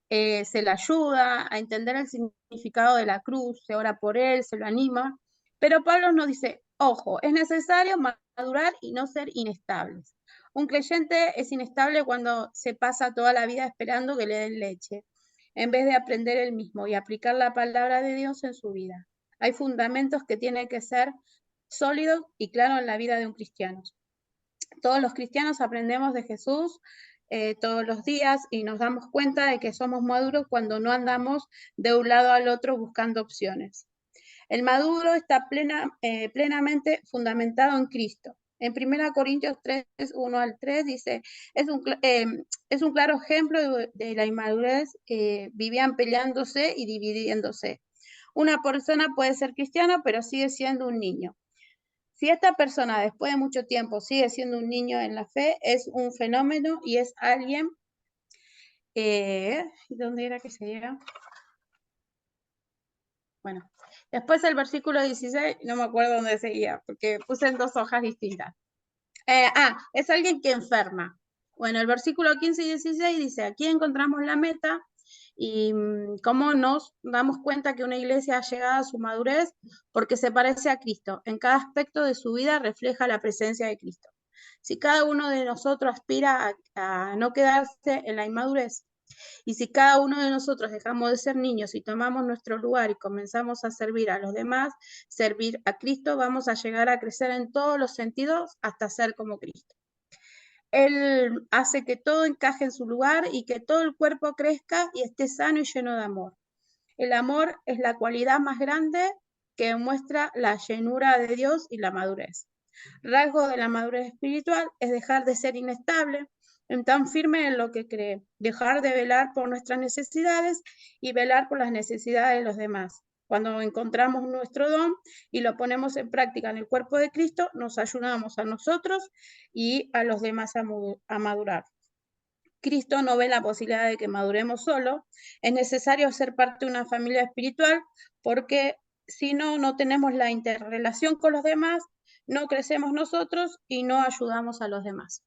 se le ayuda a entender el significado de la cruz, se ora por él, se lo anima. Pero Pablo nos dice, ojo, es necesario madurar y no ser inestables. Un creyente es inestable cuando se pasa toda la vida esperando que le den leche, en vez de aprender él mismo y aplicar la palabra de Dios en su vida. Hay fundamentos que tienen que ser sólidos y claros en la vida de un cristiano. Todos los cristianos aprendemos de Jesús todos los días y nos damos cuenta de que somos maduros cuando no andamos de un lado al otro buscando opciones. El maduro está plenamente fundamentado en Cristo. En 1 Corintios 3, 1 al 3 dice, es un claro ejemplo de la inmadurez, vivían peleándose y dividiéndose. Una persona puede ser cristiana, pero sigue siendo un niño. Si esta persona después de mucho tiempo sigue siendo un niño en la fe, es un fenómeno y es alguien, ¿dónde era que se llega? Bueno, después el versículo 16, no me acuerdo dónde seguía, porque puse en 2 hojas distintas. Es alguien que enferma. Bueno, el versículo 15 y 16 dice, aquí encontramos la meta y cómo nos damos cuenta que una iglesia ha llegado a su madurez porque se parece a Cristo. En cada aspecto de su vida refleja la presencia de Cristo. Si cada uno de nosotros aspira a no quedarse en la inmadurez, y si cada uno de nosotros dejamos de ser niños y tomamos nuestro lugar y comenzamos a servir a los demás, servir a Cristo, vamos a llegar a crecer en todos los sentidos hasta ser como Cristo. Él hace que todo encaje en su lugar y que todo el cuerpo crezca y esté sano y lleno de amor. El amor es la cualidad más grande que muestra la llenura de Dios y la madurez. Rasgo de la madurez espiritual es dejar de ser inestable, en tan firme en lo que cree, dejar de velar por nuestras necesidades y velar por las necesidades de los demás. Cuando encontramos nuestro don y lo ponemos en práctica en el cuerpo de Cristo, nos ayudamos a nosotros y a los demás a madurar. Cristo no ve la posibilidad de que maduremos solo. Es necesario ser parte de una familia espiritual porque si no, no tenemos la interrelación con los demás, no crecemos nosotros y no ayudamos a los demás.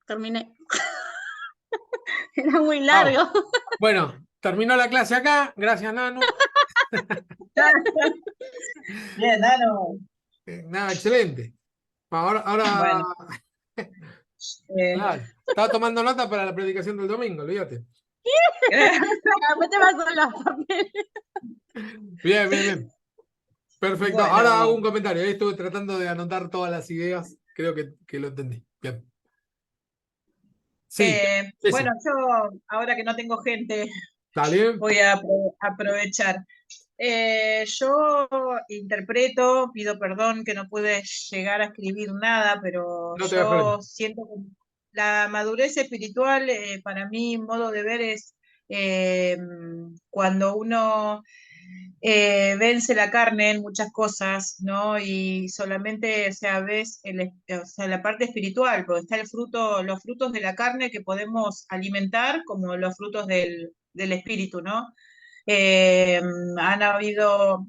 Terminé. Era muy largo. Bueno, terminó la clase acá. Gracias, Nanu. Bien, Nano. Nada, excelente. Ahora, Bueno, claro, estaba tomando nota para la predicación del domingo, olvídate. Después te paso los papeles. Bien, bien, bien. Perfecto. Bueno. Ahora hago un comentario. Ahí estuve tratando de anotar todas las ideas. Creo que lo entendí. Bien. Sí, sí, Bueno, sí. yo ahora que no tengo gente, Dale. voy a aprovechar. Yo interpreto, pido perdón que no pude llegar a escribir nada, pero No te hagas problema. yo siento que la madurez espiritual, para mí, modo de ver es cuando uno vence la carne en muchas cosas, ¿no? Y solamente, o sea, ves la parte espiritual, porque está el fruto, los frutos de la carne que podemos alimentar, como los frutos del espíritu, ¿no? Han habido,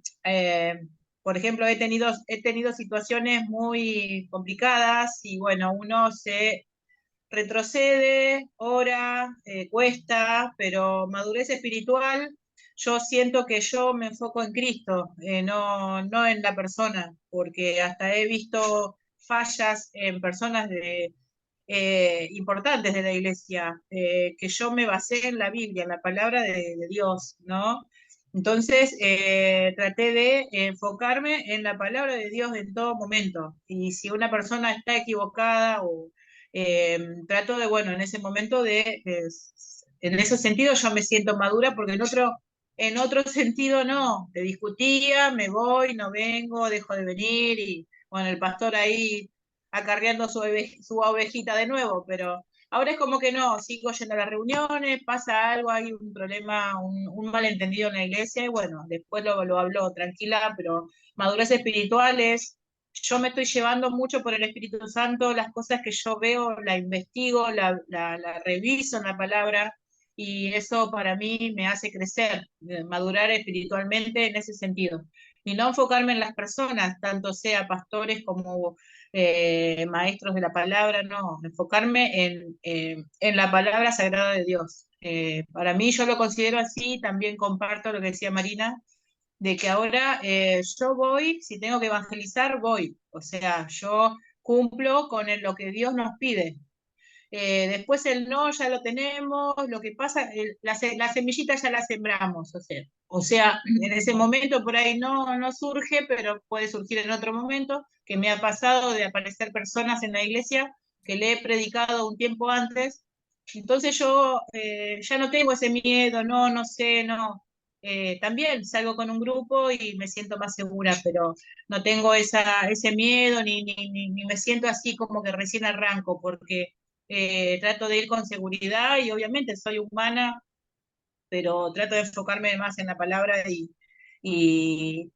por ejemplo, he tenido situaciones muy complicadas y bueno, uno se retrocede, ora, cuesta, pero madurez espiritual, yo siento que yo me enfoco en Cristo, no en la persona, porque hasta he visto fallas en personas importantes de la iglesia, que yo me basé en la Biblia, en la palabra de Dios, ¿no? Entonces, traté de enfocarme en la palabra de Dios en todo momento. Y si una persona está equivocada o trato de, bueno, en ese momento en ese sentido yo me siento madura porque en otro sentido no, te discutía, me voy, no vengo, dejo de venir y bueno, el pastor ahí acarreando su ovejita de nuevo, pero ahora es como que no, sigo yendo a las reuniones, pasa algo, hay un problema, un malentendido en la iglesia y bueno, después lo hablo tranquila, pero madurez espiritual es yo me estoy llevando mucho por el Espíritu Santo, las cosas que yo veo, la investigo, la reviso en la palabra, y eso para mí me hace crecer, madurar espiritualmente en ese sentido. Y no enfocarme en las personas, tanto sea pastores como maestros de la palabra, no, enfocarme en la palabra sagrada de Dios. Para mí yo lo considero así, también comparto lo que decía Marina, de que ahora yo voy, si tengo que evangelizar, voy. O sea, yo cumplo con lo que Dios nos pide. Después el no ya lo tenemos, lo que pasa, la semillita ya la sembramos, o sea, en ese momento por ahí no surge, pero puede surgir en otro momento, que me ha pasado de aparecer personas en la iglesia que le he predicado un tiempo antes, entonces yo ya no tengo ese miedo, no sé, no. También salgo con un grupo y me siento más segura, pero no tengo ese miedo ni me siento así como que recién arranco, porque trato de ir con seguridad y obviamente soy humana, pero trato de enfocarme más en la palabra y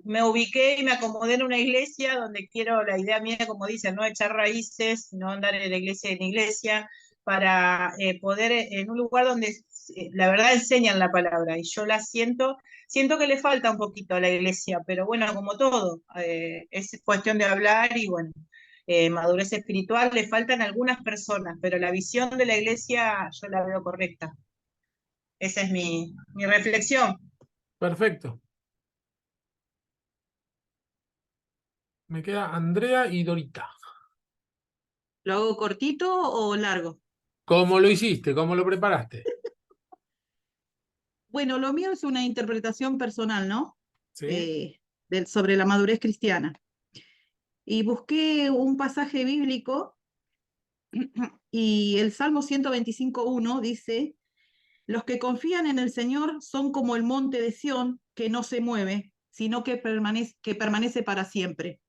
me ubiqué y me acomodé en una iglesia donde quiero, la idea mía, como dicen, no echar raíces, no andar de iglesia en iglesia, para poder en un lugar donde la verdad enseñan la palabra y yo la siento que le falta un poquito a la iglesia, pero bueno, como todo, es cuestión de hablar y bueno, madurez espiritual le faltan algunas personas, pero la visión de la iglesia yo la veo correcta. Esa es mi reflexión. Perfecto. Me queda Andrea y Dorita. ¿Lo hago cortito o largo? ¿Cómo lo hiciste? ¿Cómo lo preparaste? Bueno, lo mío es una interpretación personal, ¿no? ¿Sí? Sobre la madurez cristiana. Y busqué un pasaje bíblico y el Salmo 125:1 dice: los que confían en el Señor son como el monte de Sión, que no se mueve, sino que permanece para siempre.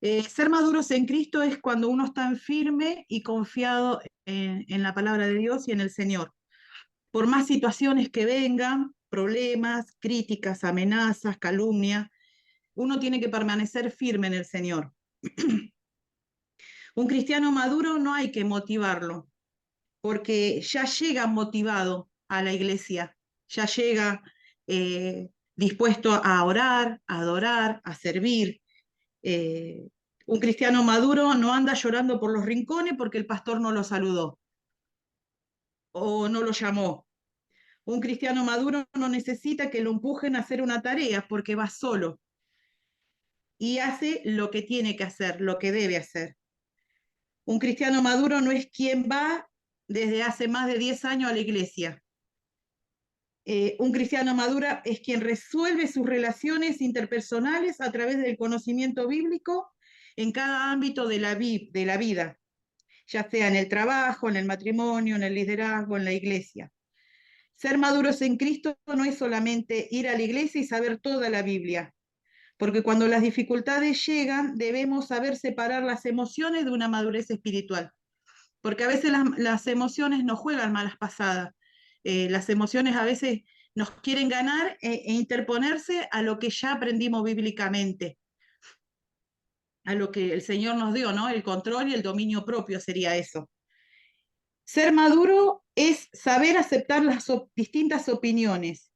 Ser maduros en Cristo es cuando uno está firme y confiado en la palabra de Dios y en el Señor. Por más situaciones que vengan, problemas, críticas, amenazas, calumnia, uno tiene que permanecer firme en el Señor. Un cristiano maduro no hay que motivarlo, porque ya llega motivado a la iglesia, ya llega dispuesto a orar, a adorar, a servir. Un cristiano maduro no anda llorando por los rincones porque el pastor no lo saludó o no lo llamó. Un cristiano maduro no necesita que lo empujen a hacer una tarea porque va solo y hace lo que tiene que hacer, lo que debe hacer. Un cristiano maduro no es quien va desde hace más de 10 años a la iglesia. Un cristiano maduro es quien resuelve sus relaciones interpersonales a través del conocimiento bíblico en cada ámbito de la vida, ya sea en el trabajo, en el matrimonio, en el liderazgo, en la iglesia. Ser maduros en Cristo no es solamente ir a la iglesia y saber toda la Biblia, porque cuando las dificultades llegan debemos saber separar las emociones de una madurez espiritual, porque a veces las emociones nos juegan malas pasadas. Las emociones a veces nos quieren ganar e interponerse a lo que ya aprendimos bíblicamente, a lo que el Señor nos dio, ¿no? El control y el dominio propio sería eso. Ser maduro es saber aceptar las distintas opiniones.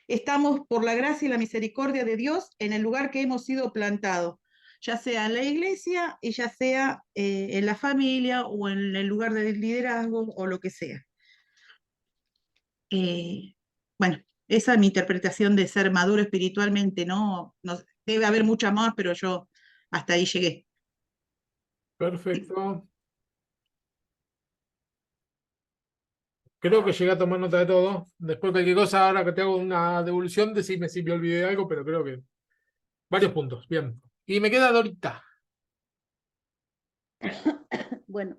Estamos, por la gracia y la misericordia de Dios, en el lugar que hemos sido plantados, ya sea en la iglesia y ya sea en la familia o en el lugar de liderazgo o lo que sea. Bueno, esa es mi interpretación de ser maduro espiritualmente, ¿no? Debe haber mucha más, pero yo hasta ahí llegué. Perfecto. Creo que llegué a tomar nota de todo. Después cualquier cosa, ahora que te hago una devolución, decime si me olvidé de algo, pero creo que varios puntos. Bien. Y me queda Dorita. Bueno,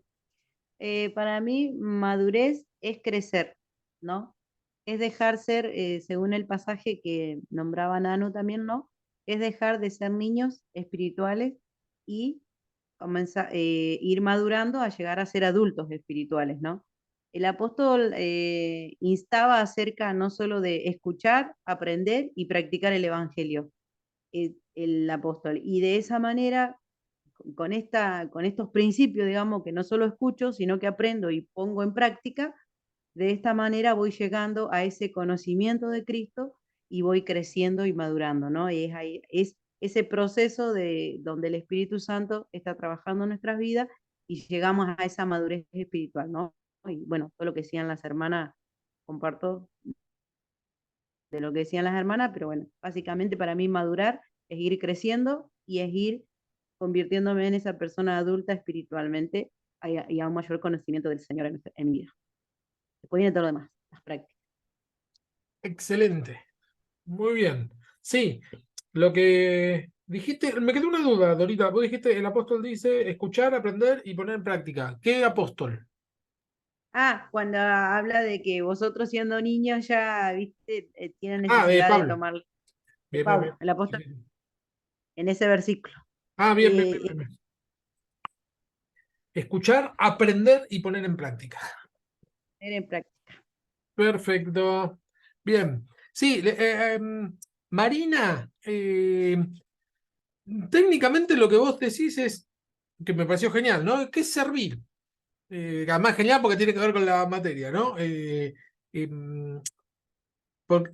para mí madurez es crecer, ¿no? Es dejar ser, según el pasaje que nombraba Nanu también, ¿no? Es dejar de ser niños espirituales y ir madurando a llegar a ser adultos espirituales, ¿no? El apóstol instaba acerca no solo de escuchar, aprender y practicar el evangelio, el apóstol, y de esa manera, con estos principios, digamos, que no solo escucho, sino que aprendo y pongo en práctica, de esta manera voy llegando a ese conocimiento de Cristo y voy creciendo y madurando, ¿no? Y es ese proceso de donde el Espíritu Santo está trabajando en nuestras vidas y llegamos a esa madurez espiritual, ¿no? Y bueno, todo lo que decían las hermanas, comparto de lo que decían las hermanas, pero bueno, básicamente para mí madurar es ir creciendo y es ir convirtiéndome en esa persona adulta espiritualmente y a un mayor conocimiento del Señor en mi vida. Después viene todo lo demás, las prácticas. Excelente. Muy bien. Sí, lo que dijiste, me quedó una duda, Dorita. Vos dijiste, el apóstol dice escuchar, aprender y poner en práctica. ¿Qué apóstol? Cuando habla de que vosotros siendo niños ya, viste, tienen Ah, de necesidad de Pablo. tomar, de Bien, bien, Pablo, bien. el apóstol, en ese versículo. Ah, bien, bien, Eh, bien, bien. Escuchar, aprender y poner en práctica. en práctica. Perfecto. Bien. Sí, Marina, técnicamente lo que vos decís es, que me pareció genial, ¿no? ¿Qué es servir? Además genial porque tiene que ver con la materia, ¿no? Porque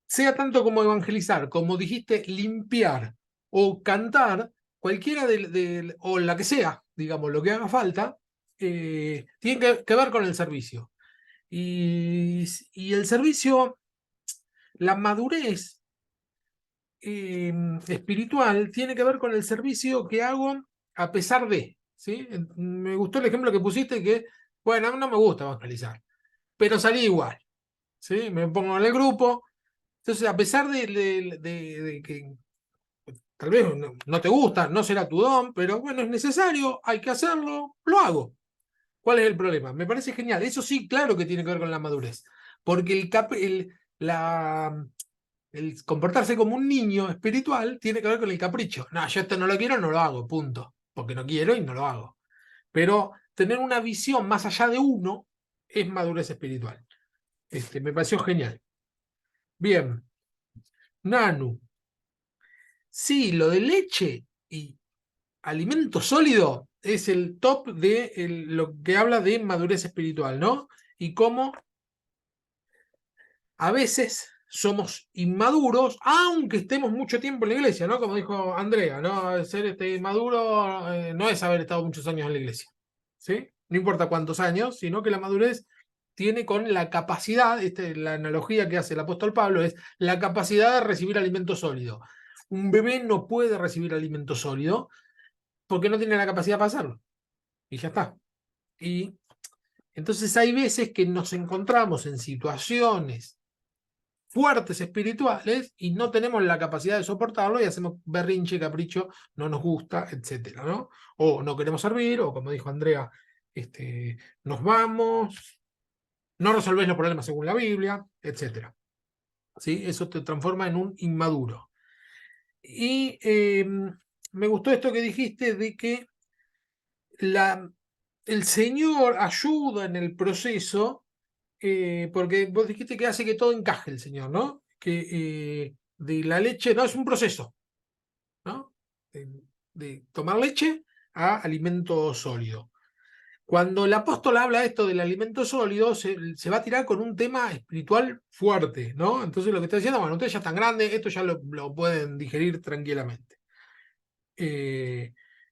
sea tanto como evangelizar, como dijiste, limpiar o cantar, cualquiera o la que sea, digamos, lo que haga falta, tiene que ver con el servicio. Y el servicio, la madurez espiritual, tiene que ver con el servicio que hago a pesar de, ¿sí? Me gustó el ejemplo que pusiste que, bueno, a mí no me gusta evangelizar, pero salí igual, ¿sí? Me pongo en el grupo. Entonces, a pesar de que tal vez no te gusta, no será tu don, pero bueno, es necesario, hay que hacerlo, lo hago. ¿Cuál es el problema? Me parece genial. Eso sí, claro que tiene que ver con la madurez. Porque el comportarse como un niño espiritual tiene que ver con el capricho. No, yo esto no lo quiero, no lo hago, punto. Porque no quiero y no lo hago. Pero tener una visión más allá de uno es madurez espiritual. Me pareció genial. Bien. Nanu. Sí, lo de leche y alimento sólido es el top de lo que habla de madurez espiritual, ¿no? Y cómo a veces somos inmaduros, aunque estemos mucho tiempo en la iglesia, ¿no? Como dijo Andrea, ¿no? Ser maduro no es haber estado muchos años en la iglesia, ¿sí? No importa cuántos años, sino que la madurez tiene con la capacidad, la analogía que hace el apóstol Pablo es la capacidad de recibir alimento sólido. Un bebé no puede recibir alimento sólido porque no tiene la capacidad para hacerlo. Y ya está. Y entonces hay veces que nos encontramos en situaciones fuertes espirituales y no tenemos la capacidad de soportarlo y hacemos berrinche, capricho, no nos gusta, etcétera, ¿no? O no queremos servir, o como dijo Andrea, nos vamos, no resolvés los problemas según la Biblia, etcétera. ¿Sí? Eso te transforma en un inmaduro. Y me gustó esto que dijiste de que el Señor ayuda en el proceso, porque vos dijiste que hace que todo encaje el Señor, ¿no? Que de la leche, no, es un proceso, ¿no? De tomar leche a alimento sólido. Cuando el apóstol habla esto del alimento sólido, se va a tirar con un tema espiritual fuerte, ¿no? Entonces lo que está diciendo, bueno, ustedes ya están grandes, esto ya lo pueden digerir tranquilamente.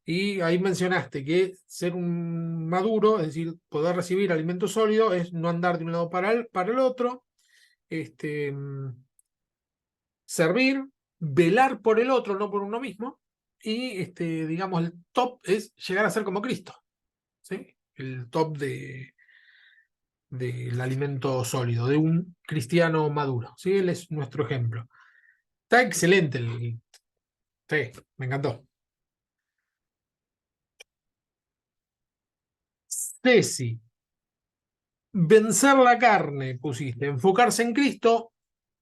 Y ahí mencionaste que ser un maduro, es decir, poder recibir alimento sólido, es no andar de un lado para el otro, servir, velar por el otro, no por uno mismo, y digamos, el top es llegar a ser como Cristo, ¿sí? El top del alimento sólido, de un cristiano maduro, ¿sí? Él es nuestro ejemplo. Está excelente sí, me encantó. Ceci, vencer la carne, pusiste, enfocarse en Cristo,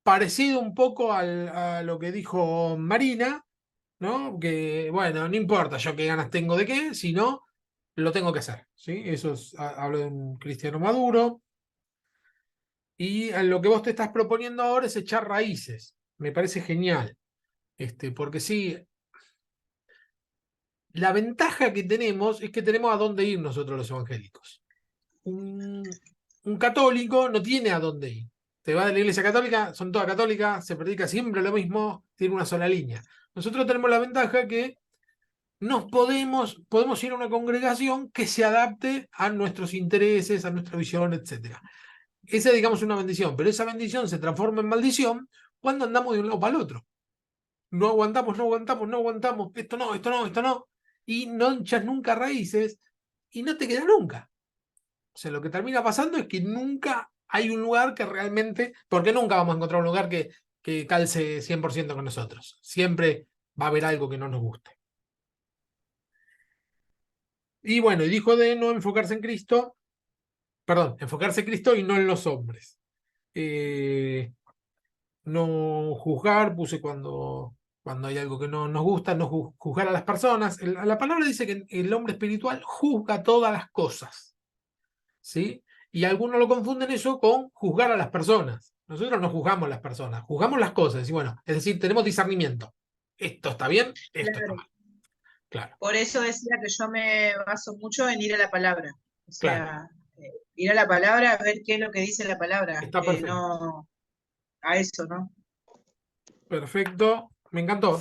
parecido un poco a lo que dijo Marina, ¿no? Que, bueno, no importa yo qué ganas tengo de qué, sino lo tengo que hacer, ¿sí? Eso hablo de un cristiano maduro. Y lo que vos te estás proponiendo ahora es echar raíces. Me parece genial. Porque sí, la ventaja que tenemos es que tenemos a dónde ir nosotros los evangélicos. Un católico no tiene a dónde ir. Te va de la iglesia católica, son todas católicas, se predica siempre lo mismo, tiene una sola línea. Nosotros tenemos la ventaja que podemos ir a una congregación que se adapte a nuestros intereses, a nuestra visión, etc. Esa, digamos, es una bendición, pero esa bendición se transforma en maldición cuando andamos de un lado para el otro. No aguantamos, no aguantamos, no aguantamos, esto no, esto no, esto no, y no echas nunca raíces y no te queda nunca. O sea, lo que termina pasando es que nunca hay un lugar que realmente, porque nunca vamos a encontrar un lugar que calce 100% con nosotros. Siempre va a haber algo que no nos guste. Y bueno, y dijo de no enfocarse en Cristo, perdón, enfocarse en Cristo y no en los hombres. No juzgar, puse cuando hay algo que no nos gusta, no juzgar a las personas. La palabra dice que el hombre espiritual juzga todas las cosas, ¿sí? Y algunos lo confunden eso con juzgar a las personas. Nosotros no juzgamos a las personas, juzgamos las cosas. Y bueno, es decir, tenemos discernimiento. Esto está bien, esto está Claro. mal. Claro, Por eso decía que yo me baso mucho en ir a la palabra. O claro, sea, ir a la palabra a ver qué es lo que dice la palabra, está perfecto. no a eso, ¿no? Perfecto, me encantó.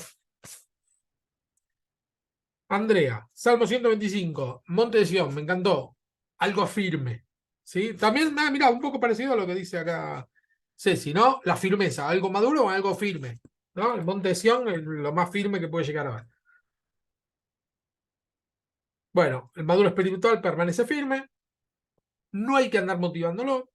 Andrea, Salmo 125, Monte de Sion, me encantó. Algo firme. ¿Sí? También, mira, un poco parecido a lo que dice acá Ceci, ¿no? La firmeza, algo maduro o algo firme. ¿No? El Monte de Sion es lo más firme que puede llegar a ver. Bueno, el maduro espiritual permanece firme. No hay que andar motivándolo.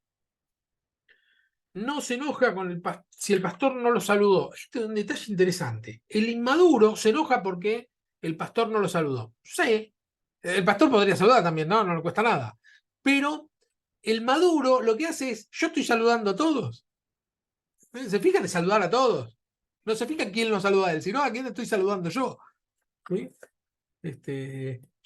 No se enoja con si el pastor no lo saludó. Este es un detalle interesante. El inmaduro se enoja porque el pastor no lo saludó. Sí, el pastor podría saludar también, ¿no? No le cuesta nada. Pero el maduro lo que hace es, yo estoy saludando a todos. Se fija de saludar a todos. No se fija quién lo saluda a él, sino a quién estoy saludando yo. ¿Sí?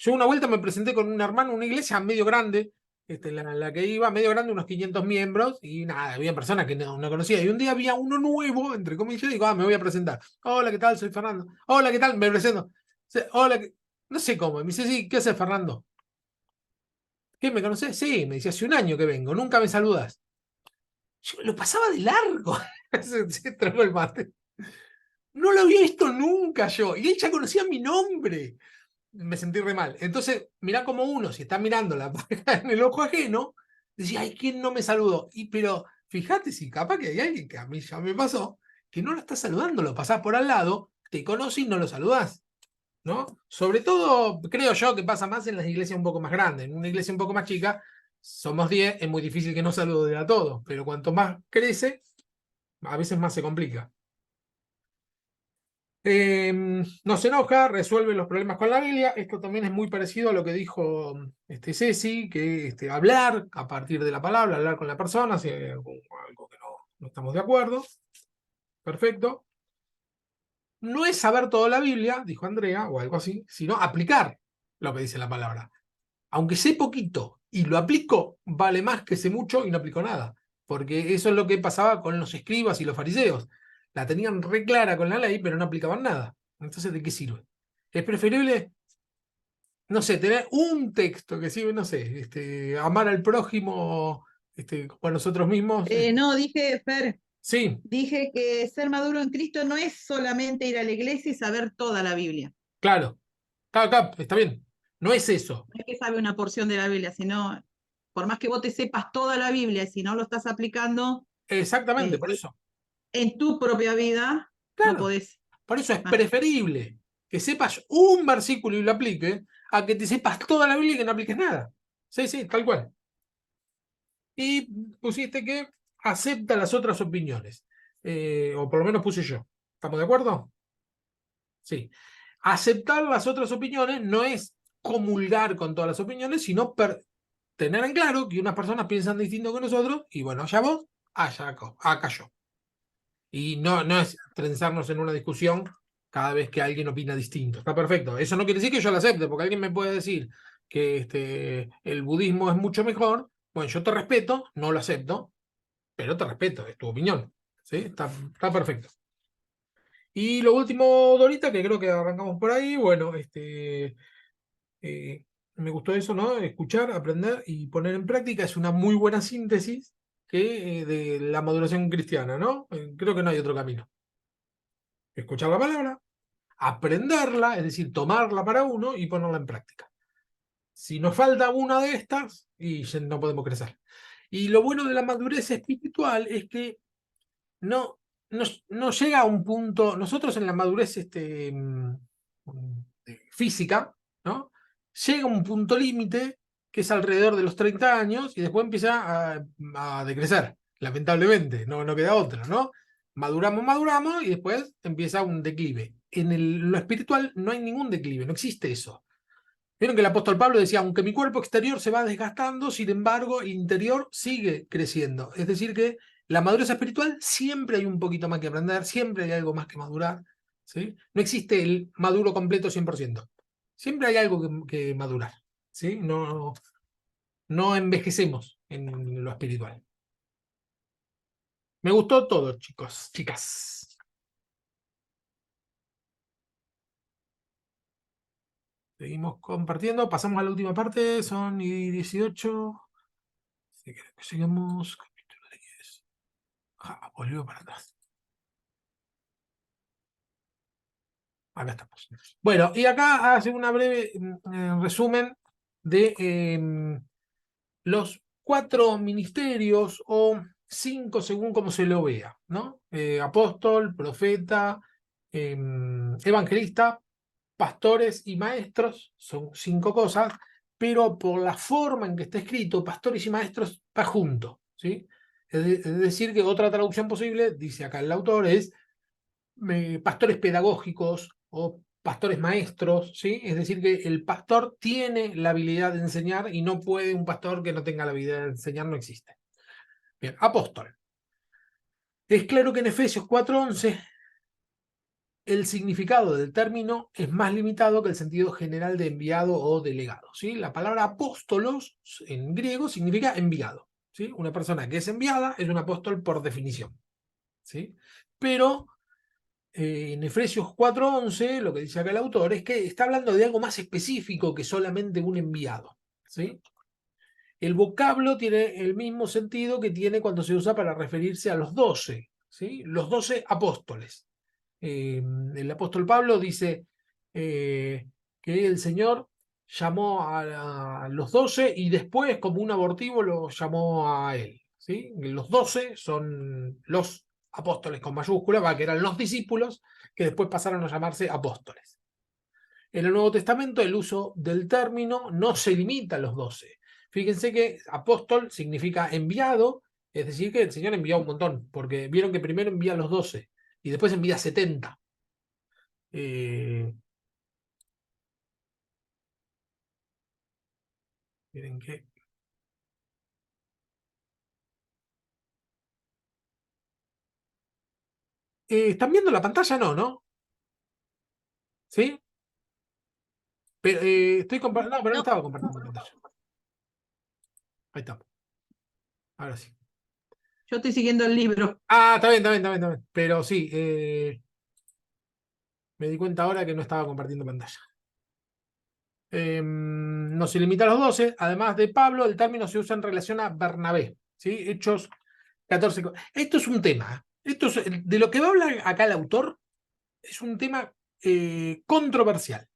Yo una vuelta me presenté con un hermano en una iglesia medio grande, la que iba, medio grande, unos 500 miembros, y nada, había personas que no conocía. Y un día había uno nuevo, entre comillas, y digo, me voy a presentar. Hola, ¿qué tal? Soy Fernando. Hola, ¿qué tal? Me presento. Hola, no sé cómo. Me dice, sí, ¿qué haces, Fernando? ¿Qué, me conoces? Sí, me dice, hace un año que vengo, nunca me saludas. Yo lo pasaba de largo. Se tragó el mate. No lo había visto nunca yo. Y él ya conocía mi nombre. Me sentí re mal. Entonces, mirá como uno, si está mirando la pareja en el ojo ajeno, decía, ay, ¿quién no me saludó? Pero fíjate si capaz que hay alguien que a mí ya me pasó, que no lo está saludando, lo pasás por al lado, te conoce y no lo saludás, ¿no? Sobre todo, creo yo que pasa más en las iglesias un poco más grandes. En una iglesia un poco más chica, somos 10, es muy difícil que no salude a todos, pero cuanto más crece, a veces más se complica. No se enoja, resuelve los problemas con la Biblia. Esto también es muy parecido a lo que dijo Ceci, que hablar a partir de la palabra, hablar con la persona, si hay algo que no estamos de acuerdo. Perfecto. No es saber toda la Biblia, dijo Andrea, o algo así, sino aplicar lo que dice la palabra. Aunque sé poquito y lo aplico, vale más que sé mucho y no aplico nada. Porque eso es lo que pasaba con los escribas y los fariseos. La tenían re clara con la ley, pero no aplicaban nada. Entonces, ¿de qué sirve? Es preferible no sé, tener un texto que sí, no sé, amar al prójimo como a nosotros mismos. No, dije, Fer, Sí, dije que ser maduro en Cristo no es solamente ir a la iglesia y saber toda la Biblia. claro, claro, está bien. No es eso. No es que sabe una porción de la Biblia, sino, por más que vos te sepas toda la Biblia, y si no lo estás aplicando Exactamente, eh, por eso. en tu propia vida, no Claro, podés. por eso es Ah, preferible que sepas un versículo y lo apliques a que te sepas toda la Biblia y que no apliques nada. Sí, sí, tal cual. Y pusiste que acepta las otras opiniones. O por lo menos puse yo. ¿Estamos de acuerdo? Sí. Aceptar las otras opiniones no es comulgar con todas las opiniones, sino tener en claro que unas personas piensan distinto que nosotros, y bueno, allá vos, acá yo. Y no es trenzarnos en una discusión cada vez que alguien opina distinto. Está perfecto. Eso no quiere decir que yo lo acepte, porque alguien me puede decir que el budismo es mucho mejor. Bueno, yo te respeto, no lo acepto, pero te respeto, es tu opinión. ¿Sí? Está perfecto. Y lo último, Dorita, que creo que arrancamos por ahí, bueno, me gustó eso, ¿no? Escuchar, aprender y poner en práctica es una muy buena síntesis de la maduración cristiana, ¿no? Creo que no hay otro camino. Escuchar la palabra, aprenderla, es decir, tomarla para uno y ponerla en práctica. Si nos falta una de estas, y ya no podemos crecer. Y lo bueno de la madurez espiritual es que no, no llega a un punto, nosotros en la madurez física, ¿no? Llega a un punto límite que es alrededor de los 30 años y después empieza a decrecer, lamentablemente, no queda otra, ¿no? Maduramos y después empieza un declive. Lo espiritual no hay ningún declive, no existe eso. Vieron que el apóstol Pablo decía, aunque mi cuerpo exterior se va desgastando, sin embargo, el interior sigue creciendo. Es decir, que la madurez espiritual siempre hay un poquito más que aprender, siempre hay algo más que madurar. ¿Sí? No existe el maduro completo 100%. Siempre hay algo que madurar. ¿Sí? No envejecemos en lo espiritual. Me gustó todo, chicos, chicas. Seguimos compartiendo, pasamos a la última parte, son y 18. Así que sigamos. Capítulo 10. Volvió para atrás. Acá estamos. Bueno, y acá hace una breve resumen de los 4 ministerios o 5 según como se lo vea, ¿no? Apóstol, profeta, evangelista, pastores y maestros, son 5 cosas, pero por la forma en que está escrito, pastores y maestros está junto, ¿sí? Es decir, que otra traducción posible, dice acá el autor, es pastores pedagógicos o pastores maestros, ¿sí? Es decir, que el pastor tiene la habilidad de enseñar y no puede un pastor que no tenga la habilidad de enseñar, no existe. Bien, apóstol. Es claro que en Efesios 4:11 el significado del término es más limitado que el sentido general de enviado o delegado, ¿sí? La palabra apóstolos en griego significa enviado, ¿sí? Una persona que es enviada es un apóstol por definición, ¿sí? Pero en Efesios 4:11, lo que dice acá el autor es que está hablando de algo más específico que solamente un enviado, ¿sí? El vocablo tiene el mismo sentido que tiene cuando se usa para referirse a los 12, ¿sí? Los 12 apóstoles. El apóstol Pablo dice que el Señor llamó a los 12 y después, como un abortivo, lo llamó a él, ¿sí? Los 12 son los apóstoles con mayúscula, que eran los discípulos, que después pasaron a llamarse apóstoles. En el Nuevo Testamento el uso del término no se limita a los 12. Fíjense que apóstol significa enviado, es decir, que el Señor envió un montón, porque vieron que primero envía a los 12 y después envía 70. Miren que... ¿están viendo la pantalla? No. ¿Sí? Pero, estoy compartiendo. No, pero no No, estaba compartiendo pantalla. Ahí está. Ahora sí. yo estoy siguiendo el libro. Ah, está bien. Pero sí, me di cuenta ahora que no estaba compartiendo pantalla. no se limita a los 12. Además de Pablo, el término se usa en relación a Bernabé. ¿Sí? Hechos 14. Esto es un tema. De lo que va a hablar acá el autor es un tema controversial.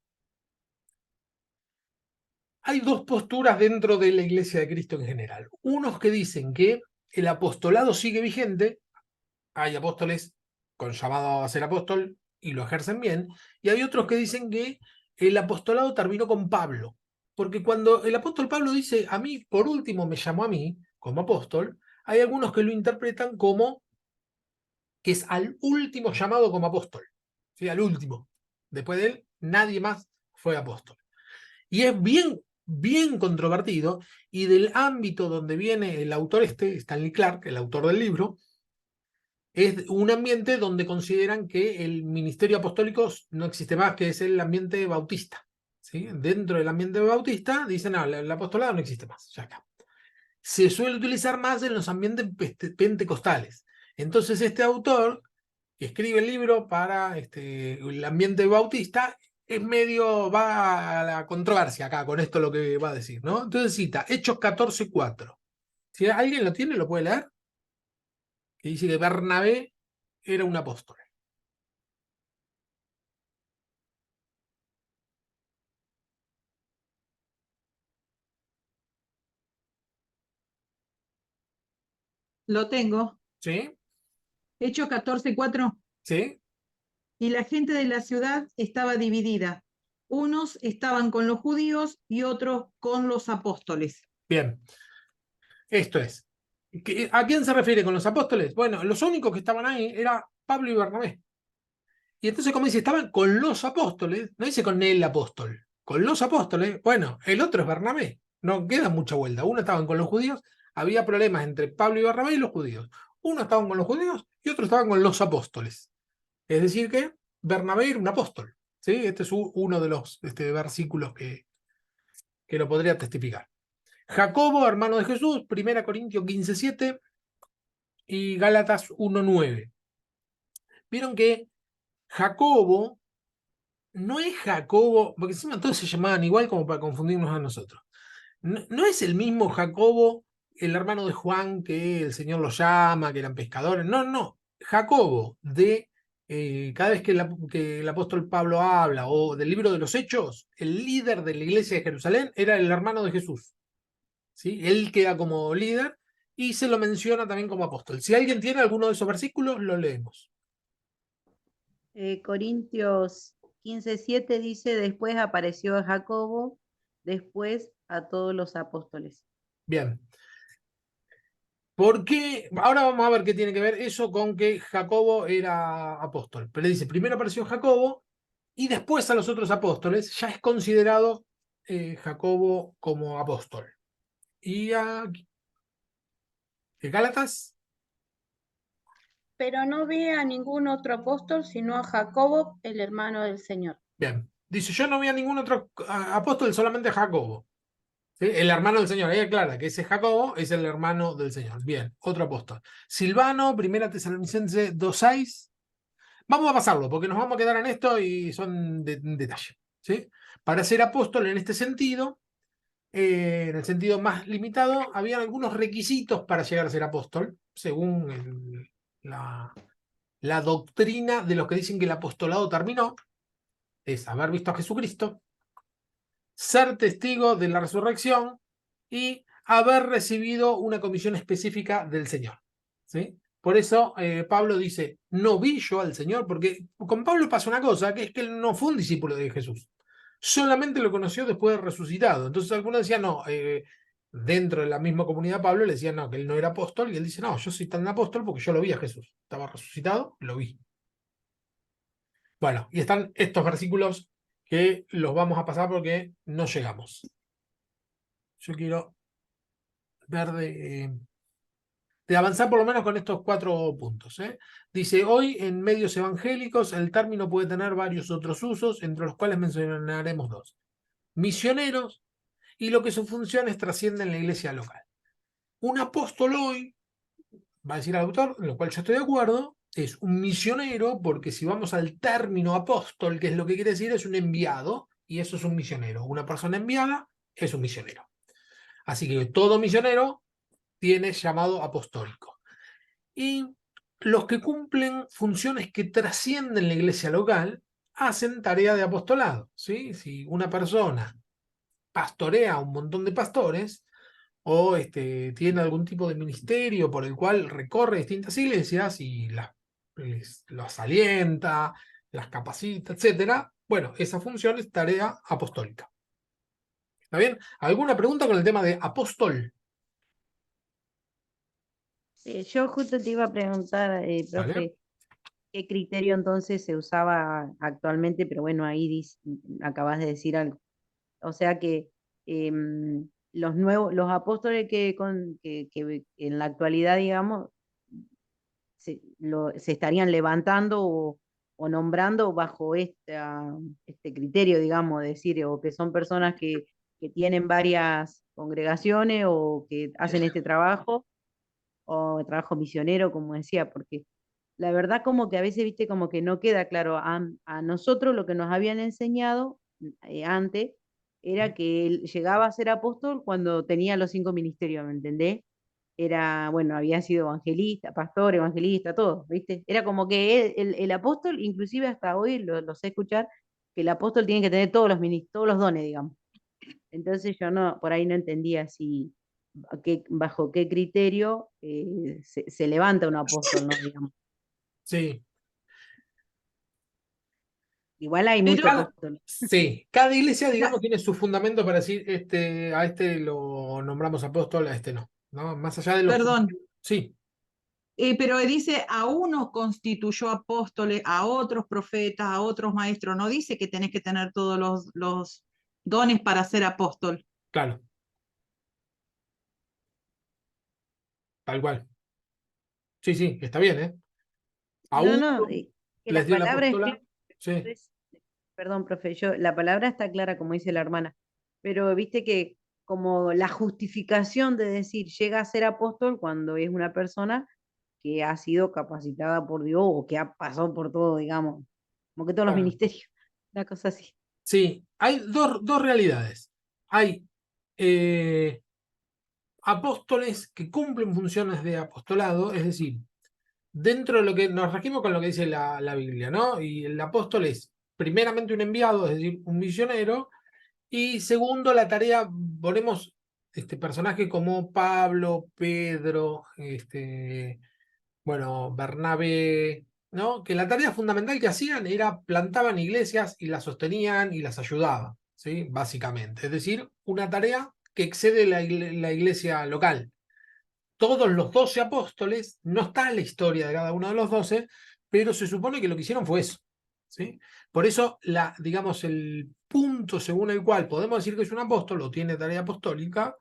Hay dos posturas dentro de la Iglesia de Cristo en general. Unos que dicen que el apostolado sigue vigente, hay apóstoles con llamado a ser apóstol y lo ejercen bien, y hay otros que dicen que el apostolado terminó con Pablo, porque cuando el apóstol Pablo dice, a mí, por último, me llamó a mí como apóstol, hay algunos que lo interpretan como que es al último llamado como apóstol, ¿sí? Al último. Después de él, nadie más fue apóstol. Y es bien controvertido, y del ámbito donde viene el autor Stanley Clark, el autor del libro, es un ambiente donde consideran que el ministerio apostólico no existe más, que es el ambiente bautista. ¿Sí? Dentro del ambiente bautista dicen, no, el apostolado no existe más, ya está. Se suele utilizar más en los ambientes pentecostales. Entonces este autor, que escribe el libro para el ambiente bautista, va a la controversia acá con esto lo que va a decir, ¿no? Entonces cita Hechos 14:4. Si alguien lo tiene, lo puede leer. Que dice que Bernabé era un apóstol. Lo tengo. ¿Sí? Hechos 14:4. ¿Sí? Y la gente de la ciudad estaba dividida. Unos estaban con los judíos y otros con los apóstoles. Bien. Esto es. ¿A quién se refiere con los apóstoles? Bueno, los únicos que estaban ahí era Pablo y Bernabé. Y entonces, como dice, estaban con los apóstoles, no dice con el apóstol, con los apóstoles. Bueno, el otro es Bernabé, no queda mucha vuelta. Uno estaban con los judíos, había problemas entre Pablo y Bernabé y los judíos. Uno estaban con los judíos y otro estaban con los apóstoles. Es decir que Bernabé era un apóstol. ¿Sí? Este es uno de los versículos que lo podría testificar. Jacobo, hermano de Jesús, 1 Corintios 15:7 y Gálatas 1:9. Vieron que Jacobo no es Jacobo, porque encima todos se llamaban igual como para confundirnos a nosotros. No es el mismo Jacobo, el hermano de Juan, que el Señor lo llama, que eran pescadores. No. Jacobo, cada vez que el apóstol Pablo habla, o del libro de los Hechos, el líder de la iglesia de Jerusalén era el hermano de Jesús. ¿Sí? Él queda como líder y se lo menciona también como apóstol. Si alguien tiene alguno de esos versículos, lo leemos. Corintios 15:7 dice, después apareció a Jacobo, después a todos los apóstoles. Bien. ¿Por qué? Ahora vamos a ver qué tiene que ver eso con que Jacobo era apóstol. Pero dice, primero apareció Jacobo y después a los otros apóstoles ya es considerado Jacobo como apóstol. Y a Gálatas, Pero no vi a ningún otro apóstol, sino a Jacobo, el hermano del Señor. bien. Dice, yo no vi a ningún otro apóstol, solamente a Jacobo. ¿Sí? El hermano del Señor. Ahí aclara que ese Jacobo es el hermano del Señor. Bien, otro apóstol. Silvano, 1 Tesalonicenses 2:6. Vamos a pasarlo, porque nos vamos a quedar en esto y son detalles. ¿Sí? Para ser apóstol en este sentido, en el sentido más limitado, había algunos requisitos para llegar a ser apóstol, según la doctrina de los que dicen que el apostolado terminó, es haber visto a Jesucristo, ser testigo de la resurrección y haber recibido una comisión específica del Señor. ¿Sí? Por eso Pablo dice, no vi yo al Señor, porque con Pablo pasa una cosa, que es que él no fue un discípulo de Jesús. Solamente lo conoció después de resucitado. Entonces algunos decían, no, dentro de la misma comunidad Pablo le decían, no, que él no era apóstol, y él dice, no, yo soy tan apóstol porque yo lo vi a Jesús. Estaba resucitado, lo vi. Bueno, y están estos versículos que los vamos a pasar porque no llegamos. Yo quiero ver de avanzar por lo menos con estos 4 puntos. Dice, hoy en medios evangélicos el término puede tener varios otros usos, entre los cuales mencionaremos 2. Misioneros y lo que sus funciones trascienden en la iglesia local. Un apóstol hoy, va a decir el autor, en lo cual yo estoy de acuerdo, es un misionero, porque si vamos al término apóstol, que es lo que quiere decir, es un enviado, y eso es un misionero. Una persona enviada es un misionero. Así que todo misionero tiene llamado apostólico. Y los que cumplen funciones que trascienden la iglesia local hacen tarea de apostolado, ¿sí? Si una persona pastorea a un montón de pastores o tiene algún tipo de ministerio por el cual recorre distintas iglesias y los alienta, las capacita, etcétera, bueno, esa función es tarea apostólica. ¿Está bien? ¿Alguna pregunta con el tema de apóstol? Yo justo te iba a preguntar, ¿Vale? profe, qué criterio entonces se usaba actualmente, pero bueno, ahí acabas de decir algo. O sea que los apóstoles que en la actualidad, digamos, se estarían levantando o nombrando bajo este criterio, digamos, de decir, o que son personas que tienen varias congregaciones o que hacen este trabajo, o trabajo misionero, como decía, porque la verdad como que a veces, viste, como que no queda claro. A nosotros lo que nos habían enseñado antes era que él llegaba a ser apóstol cuando tenía los 5 ministerios, ¿me entendés? Era, bueno, había sido evangelista, pastor, evangelista, todo, ¿viste? Era como que el apóstol, inclusive hasta hoy lo sé escuchar, que el apóstol tiene que tener todos los dones, digamos. Entonces yo no, por ahí no entendía si, bajo qué criterio se levanta un apóstol, ¿no? Digamos. Sí. Igual hay Sí, muchos apóstoles. sí, cada iglesia, No, digamos, tiene su fundamento para decir, a este lo nombramos apóstol, a este no, ¿no? Más allá de los... perdón, Sí, pero dice, a unos constituyó apóstoles, a otros profetas, a otros maestros. No dice que tenés que tener todos los dones para ser apóstol. claro, tal cual. Sí, sí, está bien, ¿eh? A No, uno no, que les la dio la palabra es apóstola, clara. sí, Perdón, profe, la palabra está clara, como dice la hermana, pero viste que como la justificación de decir llega a ser apóstol cuando es una persona que ha sido capacitada por Dios o que ha pasado por todo, digamos, como que todos los claro. ministerios, una cosa así. Sí, hay dos realidades. Hay apóstoles que cumplen funciones de apostolado, es decir, dentro de lo que nos regimos con lo que dice la Biblia, ¿no? Y el apóstol es primeramente un enviado, es decir, un misionero, y segundo, la tarea, ponemos personajes como Pablo, Pedro, bueno, Bernabé, ¿no? Que la tarea fundamental que hacían era plantaban iglesias y las sostenían y las ayudaban, ¿sí? Básicamente. Es decir, una tarea que excede la iglesia local. Todos los 12 apóstoles, no está en la historia de cada uno de los 12, pero se supone que lo que hicieron fue eso, ¿sí? Por eso, digamos, el punto según el cual podemos decir que es un apóstol o tiene tarea apostólica,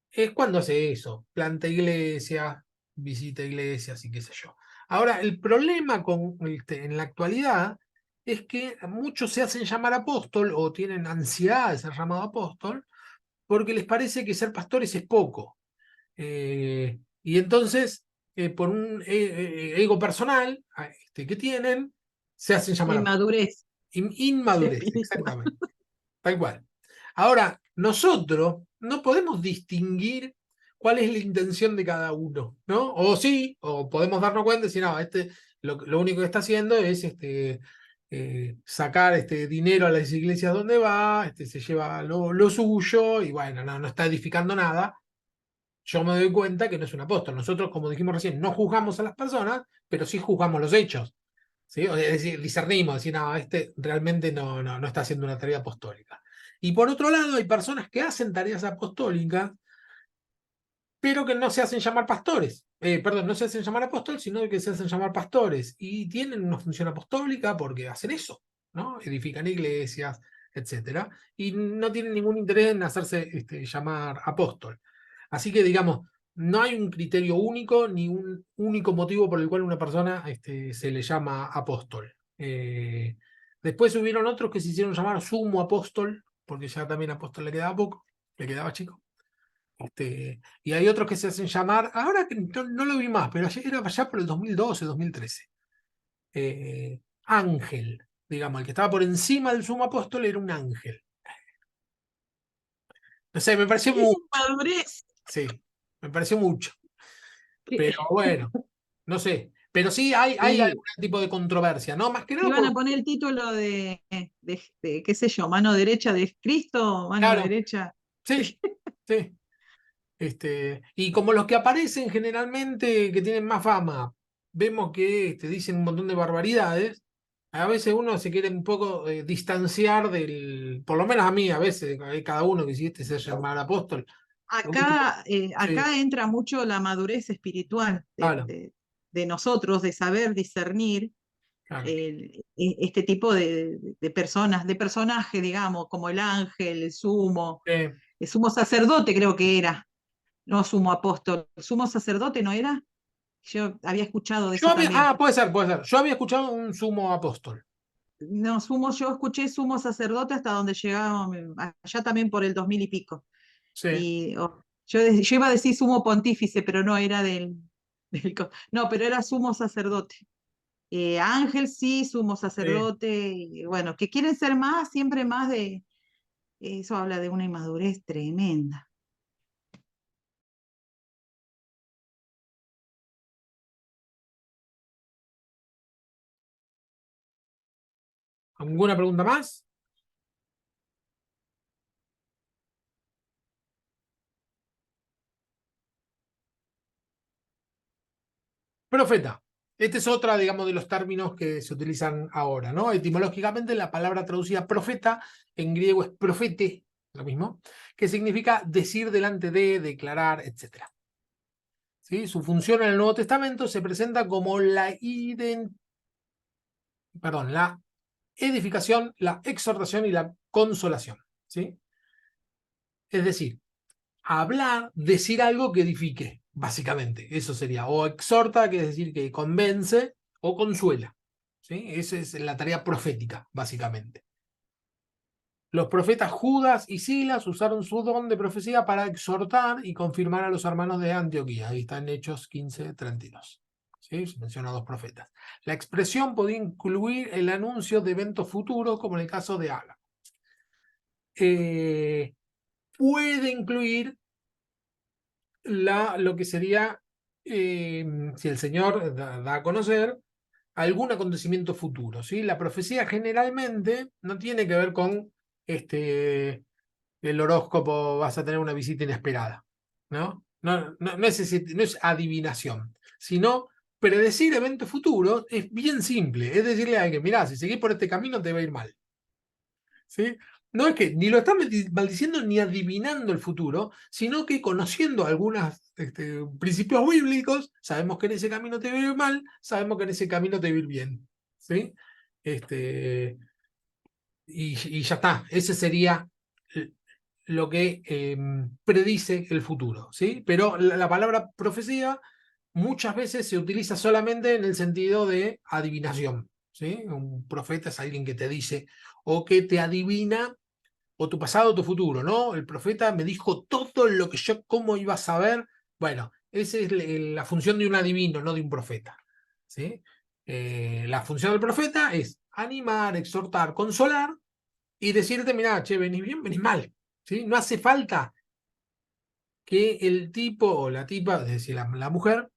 es cuando hace eso, planta iglesias, visita iglesias y qué sé yo. Ahora, el problema en la actualidad es que muchos se hacen llamar apóstol o tienen ansiedad de ser llamado apóstol porque les parece que ser pastores es poco. Y entonces, por un ego personal que tienen, se hacen llamar apóstol. Inmadurez. Inmadurez, Espiritual. exactamente. Tal cual. Ahora, nosotros no podemos distinguir cuál es la intención de cada uno, ¿no? O sí, o podemos darnos cuenta y decir, no, lo único que está haciendo es sacar dinero a las iglesias donde va, se lleva lo suyo y bueno, no está edificando nada. Yo me doy cuenta que no es un apóstol. Nosotros, como dijimos recién, no juzgamos a las personas, pero sí juzgamos los hechos. ¿Sí? Es decir, discernimos, decir, no, realmente no está haciendo una tarea apostólica. Y por otro lado, hay personas que hacen tareas apostólicas, pero que no se hacen llamar pastores. Perdón, no se hacen llamar apóstoles, sino que se hacen llamar pastores. Y tienen una función apostólica porque hacen eso, ¿no? Edifican iglesias, etcétera. Y no tienen ningún interés en hacerse llamar apóstol. Así que, digamos, no hay un criterio único ni un único motivo por el cual una persona se le llama apóstol. Después hubieron otros que se hicieron llamar sumo apóstol, porque ya también apóstol le quedaba poco, le quedaba chico. Y hay otros que se hacen llamar, ahora que no lo vi más, pero era allá por el 2012, 2013. Ángel, digamos, el que estaba por encima del sumo apóstol era un ángel. No sé, me pareció Es mucho. inmadurez. Sí, me pareció mucho. Que- Pero bueno, no sé. Pero sí hay Y algún tipo de controversia, ¿no? Más que nada iban por. a poner el título de, qué sé yo, mano derecha de Cristo, mano Claro, derecha. sí, sí. Y como los que aparecen generalmente que tienen más fama, vemos que dicen un montón de barbaridades, a veces uno se quiere un poco distanciar por lo menos a mí, a veces, hay cada uno que si se llama el apóstol. Sí, Acá entra mucho la madurez espiritual claro, de nosotros, de saber discernir claro. este tipo de personas, de personajes, digamos, como el ángel, el sumo sacerdote creo que era, no sumo apóstol, sumo sacerdote no era. Yo había escuchado de eso también. Puede ser, puede ser. Yo había escuchado un sumo apóstol. No, yo escuché sumo sacerdote hasta donde llegábamos, allá también por el 2000 y pico. Sí, Y yo iba a decir sumo pontífice, pero no, era no, pero era sumo sacerdote. Ángel sí, sumo sí. sacerdote, y bueno, que quieren ser más, siempre más eso habla de una inmadurez tremenda. ¿Alguna pregunta más? Profeta. Este es otra, digamos, de los términos que se utilizan ahora, ¿no? Etimológicamente, la palabra traducida profeta en griego es profete, lo mismo, que significa decir delante de, declarar, etc. ¿Sí? Su función en el Nuevo Testamento se presenta como la edificación, la exhortación y la consolación. ¿Sí? Es decir, hablar, decir algo que edifique, básicamente. Eso sería, o exhorta, que es decir, que convence, o consuela. ¿Sí? Esa es la tarea profética, básicamente. Los profetas Judas y Silas usaron su don de profecía para exhortar y confirmar a los hermanos de Antioquía. Ahí está en Hechos 15:32. ¿Sí? Se menciona a dos profetas. La expresión podía incluir el anuncio de eventos futuros, como en el caso de Ágabo. Puede incluir lo que sería, si el Señor da a conocer algún acontecimiento futuro. ¿Sí? La profecía generalmente no tiene que ver con el horóscopo, vas a tener una visita inesperada, ¿no? No es adivinación, sino predecir eventos futuros es bien simple. Es decirle a alguien, mirá, si seguís por este camino te va a ir mal. ¿Sí? No es que ni lo están maldiciendo ni adivinando el futuro, sino que conociendo algunos principios bíblicos, sabemos que en ese camino te va a ir mal, sabemos que en ese camino te va a ir bien. ¿Sí? Y ya está. Ese sería lo que predice el futuro. ¿Sí? Pero la palabra profecía muchas veces se utiliza solamente en el sentido de adivinación. ¿Sí? Un profeta es alguien que te dice o que te adivina o tu pasado o tu futuro, ¿no? El profeta me dijo todo lo que yo, cómo iba a saber. Bueno, esa es la función de un adivino, no de un profeta. ¿Sí? La función del profeta es animar, exhortar, consolar y decirte, mirá, che, venís bien, venís mal. ¿Sí? No hace falta que el tipo o la tipa, es decir, la mujer,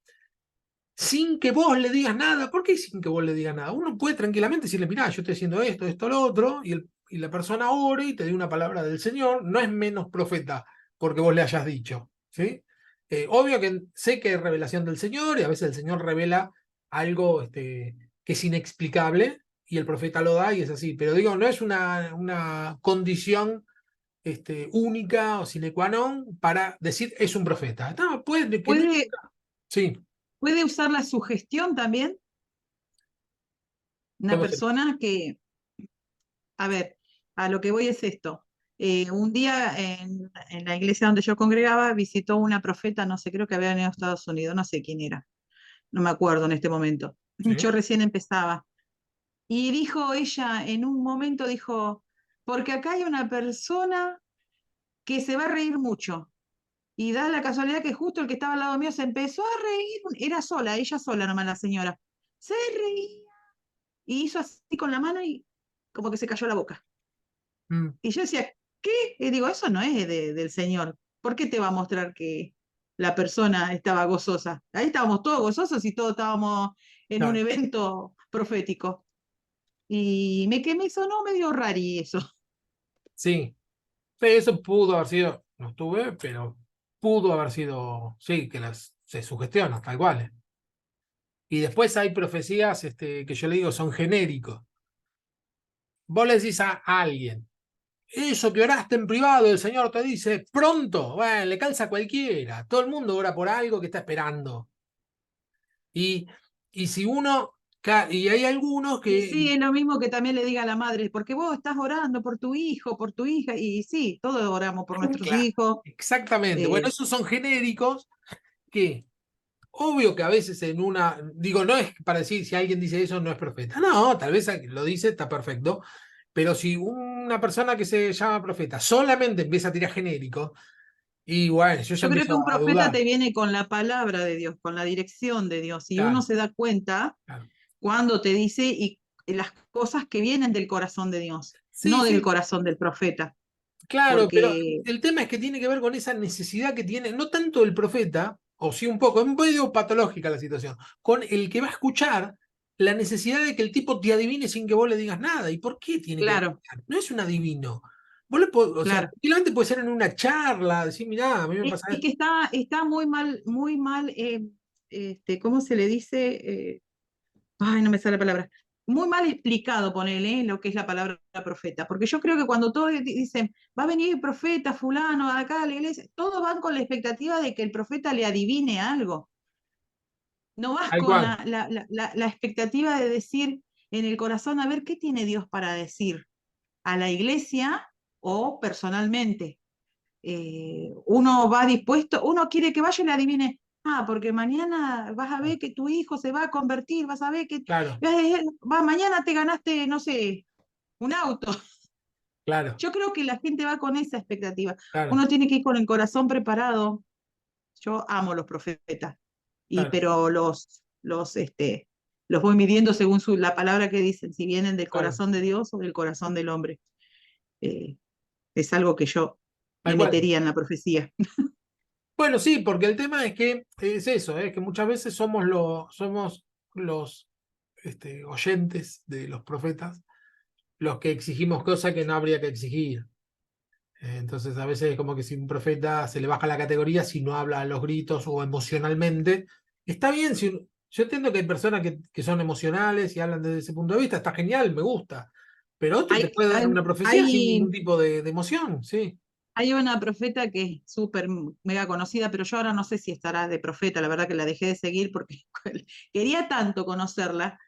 sin que vos le digas nada. ¿Por qué sin que vos le digas nada? Uno puede tranquilamente decirle, mirá, yo estoy haciendo esto, esto, lo otro, y la persona ore y te dé una palabra del Señor. No es menos profeta porque vos le hayas dicho. ¿Sí? Obvio que sé que hay revelación del Señor y a veces el Señor revela algo que es inexplicable y el profeta lo da y es así. Pero digo, no es una condición única o sine qua non para decir es un profeta. No, puede que no. ¿Puede, Sí, puede usar la sugestión también? Una ¿cómo se? persona que, a ver, a lo que voy es esto. Un día en la iglesia donde yo congregaba visitó una profeta, no sé, creo que había venido a Estados Unidos, no sé quién era, no me acuerdo en este momento. Sí. Yo recién empezaba. Y dijo ella, en un momento dijo, porque acá hay una persona que se va a reír mucho. Y da la casualidad que justo el que estaba al lado mío se empezó a reír, era sola, ella sola nomás la señora. Se reía y hizo así con la mano y como que se cayó la boca. Mm. Y yo decía, ¿qué? Y digo, eso no es del Señor. ¿Por qué te va a mostrar que la persona estaba gozosa? Ahí estábamos todos gozosos y todos estábamos en un Claro. evento profético. Y me sonó medio rari eso. Sí, sí, eso pudo haber sido, no estuve, pero pudo haber sido, sí, que se sugestiona, tal cual. Y después hay profecías que yo le digo son genéricos. Vos le decís a alguien, eso que oraste en privado, el Señor te dice, pronto, bueno, le calza a cualquiera. Todo el mundo ora por algo que está esperando. Y, y si uno, y hay algunos Y que, sí, es lo mismo que también le diga a la madre, porque vos estás orando por tu hijo, por tu hija, y sí, todos oramos por nuestros claro, hijos. exactamente, bueno, eh, esos son genéricos que, obvio que a veces en una, digo, no es para decir si alguien dice eso no es profeta. No, tal vez lo dice, está perfecto. Pero si una persona que se llama profeta solamente empieza a tirar genérico, y bueno, yo ya yo creo que empiezo un a profeta dudar. te viene con la palabra de Dios, con la dirección de Dios, y uno Claro, se da cuenta claro. cuando te dice y las cosas que vienen del corazón de Dios, Sí, no del sí, corazón del profeta, claro, pero porque, el tema es que tiene que ver con esa necesidad que tiene, no tanto el profeta, o sí un poco, es medio patológica la situación, con el que va a escuchar la necesidad de que el tipo te adivine sin que vos le digas nada. ¿Y por qué tiene que claro, adivinar? No es un adivino. O sea, claro. tranquilamente puede ser en una charla, decir, mirá, a mí me pasa Es esto. que está muy mal, ¿cómo se le dice? Ay, no me sale la palabra. Muy mal explicado, ponele, lo que es la palabra profeta. Porque yo creo que cuando todos dicen, va a venir el profeta fulano acá a la iglesia, todos van con la expectativa de que el profeta le adivine algo. No vas Tal con cual, la expectativa de decir en el corazón, a ver qué tiene Dios para decir a la iglesia o personalmente. Uno va dispuesto, uno quiere que vaya y le adivine, porque mañana vas a ver que tu hijo se va a convertir, vas a ver que claro, mañana te ganaste, no sé, un auto. claro, Yo creo que la gente va con esa expectativa. claro, Uno tiene que ir con el corazón preparado. Yo amo los profetas, claro, pero los voy midiendo según la palabra que dicen, si vienen del claro, corazón de Dios o del corazón del hombre. Eh, es algo que yo me tal cual. metería en la profecía. Bueno, sí, porque el tema es que es eso, es que muchas veces somos los oyentes de los profetas los que exigimos cosas que no habría que exigir. Entonces, a veces es como que si un profeta se le baja la categoría si no habla a los gritos o emocionalmente. Está bien, yo entiendo que hay personas que son emocionales y hablan desde ese punto de vista, está genial, me gusta. Pero otro te Hay, puede dar hay, una profecía sin ningún hay, tipo de emoción, sí. hay una profeta que es súper mega conocida, pero yo ahora no sé si estará de profeta, la verdad que la dejé de seguir porque quería tanto conocerla.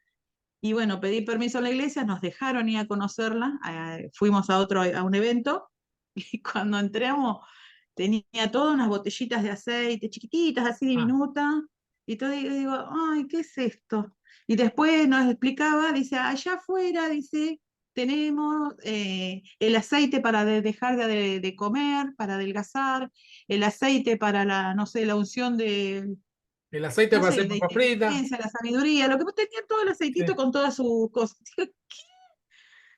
Y bueno, pedí permiso a la iglesia, nos dejaron ir a conocerla, fuimos a un evento y cuando entramos tenía todas unas botellitas de aceite chiquititas, así Ah, diminutas, y todo y digo, ay, ¿qué es esto? Y después nos explicaba, dice, allá afuera, dice, tenemos el aceite para dejar de comer, para adelgazar, el aceite para la, no sé, la unción de, el aceite no para hacer sé, de papas fritas, inteligencia, la sabiduría, lo que tenía todo el aceitito sí. con todas sus cosas.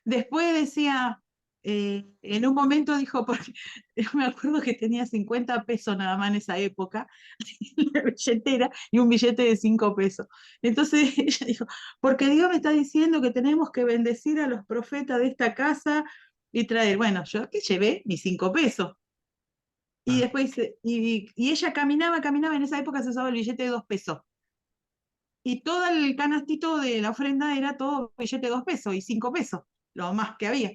Después decía, en un momento dijo, porque yo me acuerdo que tenía 50 pesos nada más en esa época, en la billetera, y un billete de 5 pesos. Entonces ella dijo, porque Dios me está diciendo que tenemos que bendecir a los profetas de esta casa y traer, bueno, yo que llevé mis 5 pesos. Y Ah, después, y ella caminaba, en esa época se usaba el billete de 2 pesos. Y todo el canastito de la ofrenda era todo billete de 2 pesos y 5 pesos, lo más que había.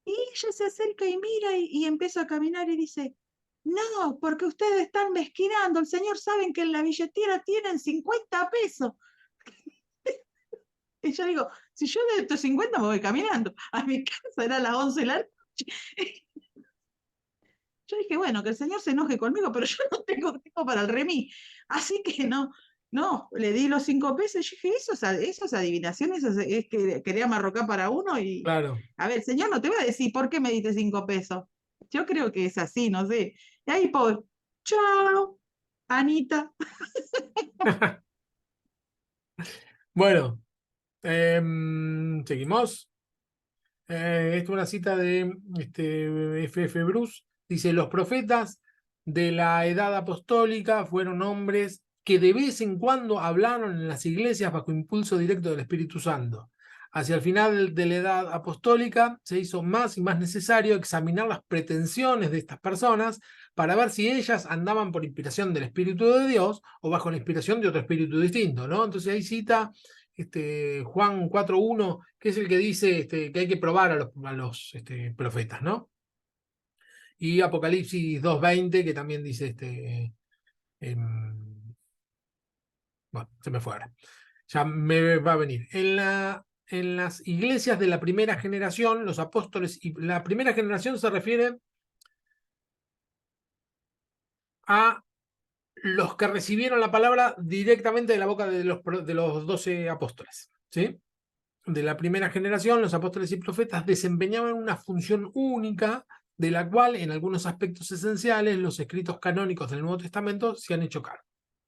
Y ella se acerca y mira y empieza a caminar y dice, no, porque ustedes están mezquinando, el Señor saben que en la billetera tienen 50 pesos. Y yo digo, si yo de estos 50 me voy caminando a mi casa, era las 11 de la noche. Yo dije, bueno, que el Señor se enoje conmigo, pero yo no tengo tiempo para el remis. Así que no, le di los 5 pesos y yo dije, eso es adivinación, es que quería marrocar para uno y, claro. a ver, Señor, no te voy a decir por qué me diste 5 pesos. Yo creo que es así, no sé. Y ahí, por, chao, Anita. Bueno, seguimos. Esta es una cita de F.F. Bruce. Dice, los profetas de la edad apostólica fueron hombres que de vez en cuando hablaron en las iglesias bajo impulso directo del Espíritu Santo. Hacia el final de la edad apostólica se hizo más y más necesario examinar las pretensiones de estas personas para ver si ellas andaban por inspiración del Espíritu de Dios o bajo la inspiración de otro espíritu distinto, ¿no? Entonces ahí cita Juan 4.1, que es el que dice que hay que probar a los profetas, ¿no? Y Apocalipsis 2.20, que también dice bueno, se me fue ahora. Ya me va a venir. En las iglesias de la primera generación, los apóstoles, y la primera generación se refiere a los que recibieron la palabra directamente de la boca de los 12 apóstoles, ¿sí? De la primera generación, los apóstoles y profetas desempeñaban una función única, de la cual, en algunos aspectos esenciales, los escritos canónicos del Nuevo Testamento se han hecho cargo,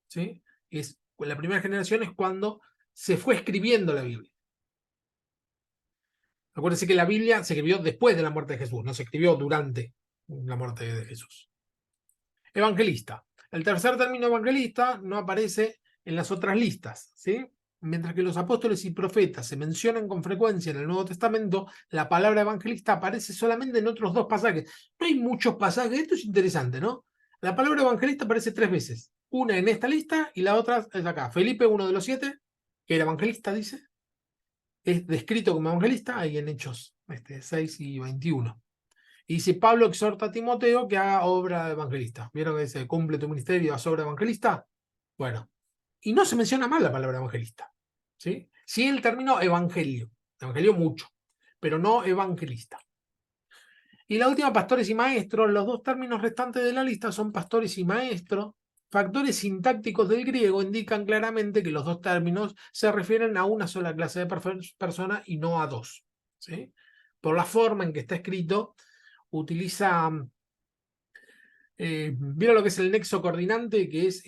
¿sí? La primera generación es cuando se fue escribiendo la Biblia. Acuérdense que la Biblia se escribió después de la muerte de Jesús, no se escribió durante la muerte de Jesús. Evangelista. El tercer término evangelista no aparece en las otras listas, ¿sí? Mientras que los apóstoles y profetas se mencionan con frecuencia en el Nuevo Testamento, la palabra evangelista aparece solamente en otros 2 pasajes. No hay muchos pasajes, esto es interesante, ¿no? La palabra evangelista aparece 3 veces. Una en esta lista y la otra es acá. Felipe, uno de los 7, que era evangelista, dice, es descrito como evangelista, ahí en Hechos 6 y 21. Y dice, Pablo exhorta a Timoteo que haga obra de evangelista. ¿Vieron que dice, cumple tu ministerio, haz obra de evangelista? Bueno, y no se menciona mal la palabra evangelista, ¿sí? Sí el término evangelio mucho, pero no evangelista. Y la última, pastores y maestros. Los 2 términos restantes de la lista son pastores y maestros. Factores sintácticos del griego indican claramente que los 2 términos se refieren a una sola clase de persona y no a 2, ¿sí? Por la forma en que está escrito, utiliza, ¿vieron lo que es el nexo coordinante? Que es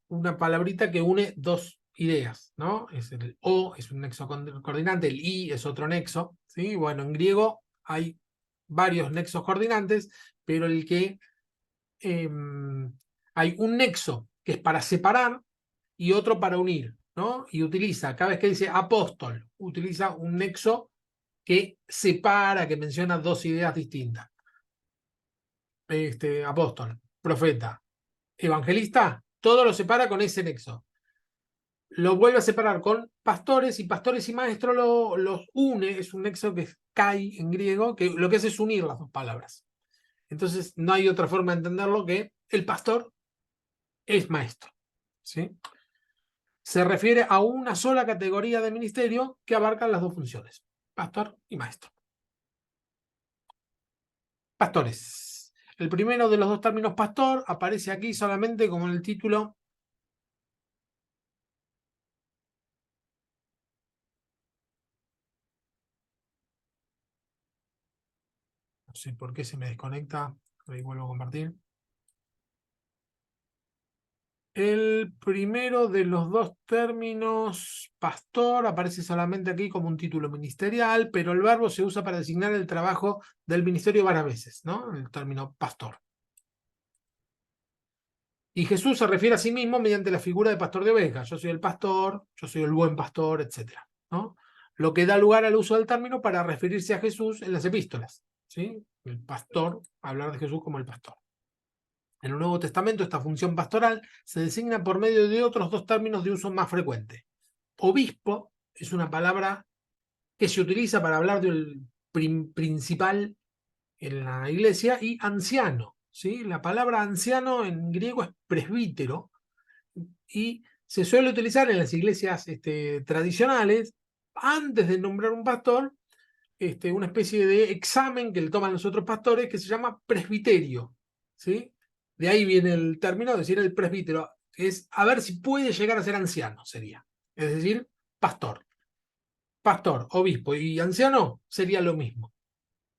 una palabrita que une 2 ideas, ¿no? El O es un nexo coordinante, el I es otro nexo, ¿sí? Bueno, en griego hay varios nexos coordinantes, pero hay un nexo que es para separar y otro para unir, ¿no? Y utiliza, cada vez que dice apóstol, utiliza un nexo que separa, que menciona 2 ideas distintas. Apóstol, profeta, evangelista, todo lo separa con ese nexo. Lo vuelve a separar con pastores y maestros los une, es un nexo que es kai en griego, que lo que hace es unir las 2 palabras. Entonces no hay otra forma de entenderlo que el pastor es maestro, ¿sí? Se refiere a una sola categoría de ministerio que abarcan las 2 funciones, pastor y maestro. Pastores. El primero de los 2 términos pastor aparece aquí solamente como en el título. No sé por qué se me desconecta. Ahí vuelvo a compartir. El primero de los 2 términos, pastor, aparece solamente aquí como un título ministerial, pero el verbo se usa para designar el trabajo del ministerio varias veces, ¿no? El término pastor. Y Jesús se refiere a sí mismo mediante la figura de pastor de ovejas. Yo soy el pastor, yo soy el buen pastor, etc., ¿no? Lo que da lugar al uso del término para referirse a Jesús en las epístolas, ¿sí? El pastor, hablar de Jesús como el pastor. En el Nuevo Testamento, esta función pastoral se designa por medio de otros 2 términos de uso más frecuente. Obispo es una palabra que se utiliza para hablar del principal en la iglesia, y anciano, ¿sí? La palabra anciano en griego es presbítero y se suele utilizar en las iglesias tradicionales antes de nombrar un pastor, una especie de examen que le toman los otros pastores que se llama presbiterio, ¿sí? De ahí viene el término, decir el presbítero, es a ver si puede llegar a ser anciano, sería. Es decir, pastor. Pastor, obispo y anciano sería lo mismo,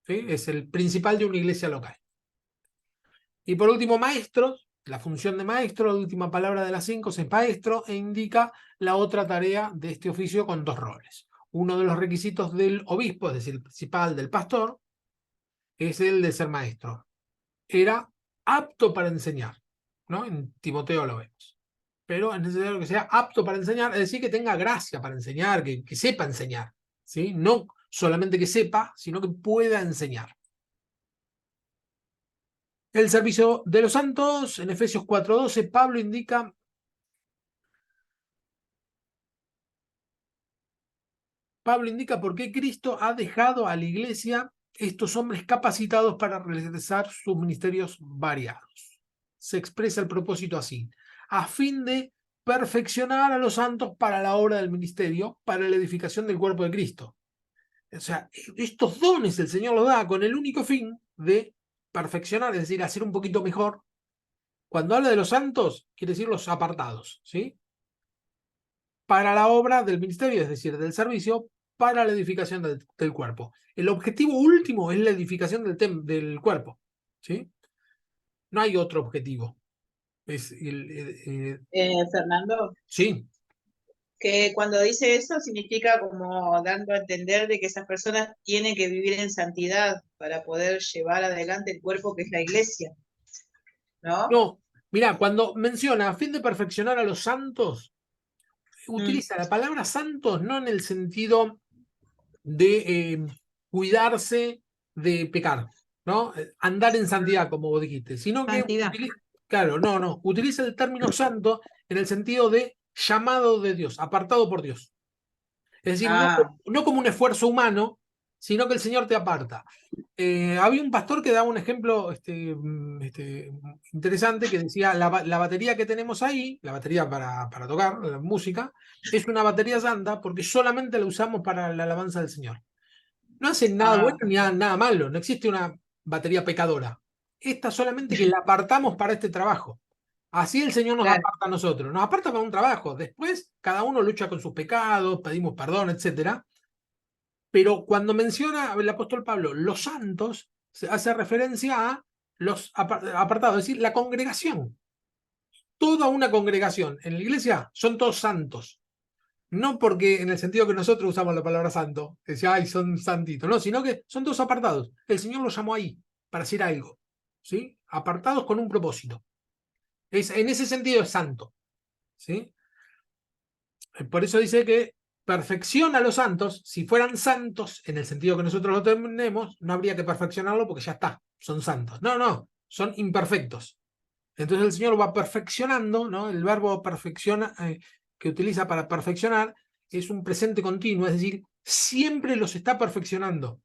¿sí? Es el principal de una iglesia local. Y por último, maestros. La función de maestro, la última palabra de las 5 es maestro, e indica la otra tarea de este oficio con 2 roles. uno de los requisitos del obispo, es decir, el principal del pastor, es el de ser maestro. Era apto para enseñar, ¿no? En Timoteo lo vemos. Pero es necesario que sea apto para enseñar, es decir, que tenga gracia para enseñar, que sepa enseñar, ¿sí? No solamente que sepa, sino que pueda enseñar. El servicio de los santos, en Efesios 4:12, Pablo indica por qué Cristo ha dejado a la iglesia estos hombres capacitados para realizar sus ministerios variados. Se expresa el propósito así: a fin de perfeccionar a los santos para la obra del ministerio, para la edificación del cuerpo de Cristo. O sea, estos dones el Señor los da con el único fin de perfeccionar, es decir, hacer un poquito mejor. Cuando habla de los santos, quiere decir los apartados, ¿sí? Para la obra del ministerio, es decir, del servicio, para la edificación del cuerpo. El objetivo último es la edificación del cuerpo, ¿sí? No hay otro objetivo. Fernando, Sí, que cuando dice eso significa como dando a entender de que esas personas tienen que vivir en santidad para poder llevar adelante el cuerpo que es la iglesia, ¿no? no. Mirá, cuando menciona a fin de perfeccionar a los santos, utiliza la palabra santos no en el sentido de cuidarse de pecar, ¿no? Andar en santidad, como vos dijiste, sino que Santidad. claro, no, utiliza el término santo en el sentido de llamado de Dios, apartado por Dios. Es decir, no como un esfuerzo humano, sino que el Señor te aparta. Había un pastor que daba un ejemplo interesante que decía, la batería que tenemos ahí, la batería para tocar la música, es una batería santa porque solamente la usamos para la alabanza del Señor. No hacen nada bueno ni nada malo, no existe una batería pecadora. Esta solamente que la apartamos para este trabajo. Así el Señor nos Claro. aparta a nosotros, nos aparta para un trabajo. Después cada uno lucha con sus pecados, pedimos perdón, etcétera. Pero cuando menciona el apóstol Pablo los santos, se hace referencia a los apartados, es decir, la congregación. Toda una congregación en la iglesia son todos santos. No porque en el sentido que nosotros usamos la palabra santo, que decía, ay, son santitos, no, sino que son todos apartados. El Señor los llamó ahí para hacer algo, ¿sí? Apartados con un propósito. En ese sentido es santo, ¿sí? Por eso dice que perfecciona a los santos. Si fueran santos en el sentido que nosotros lo tenemos, no habría que perfeccionarlo porque ya está, son santos. No, son imperfectos. Entonces el Señor va perfeccionando, ¿no? El verbo perfecciona, que utiliza para perfeccionar es un presente continuo, es decir, siempre los está perfeccionando,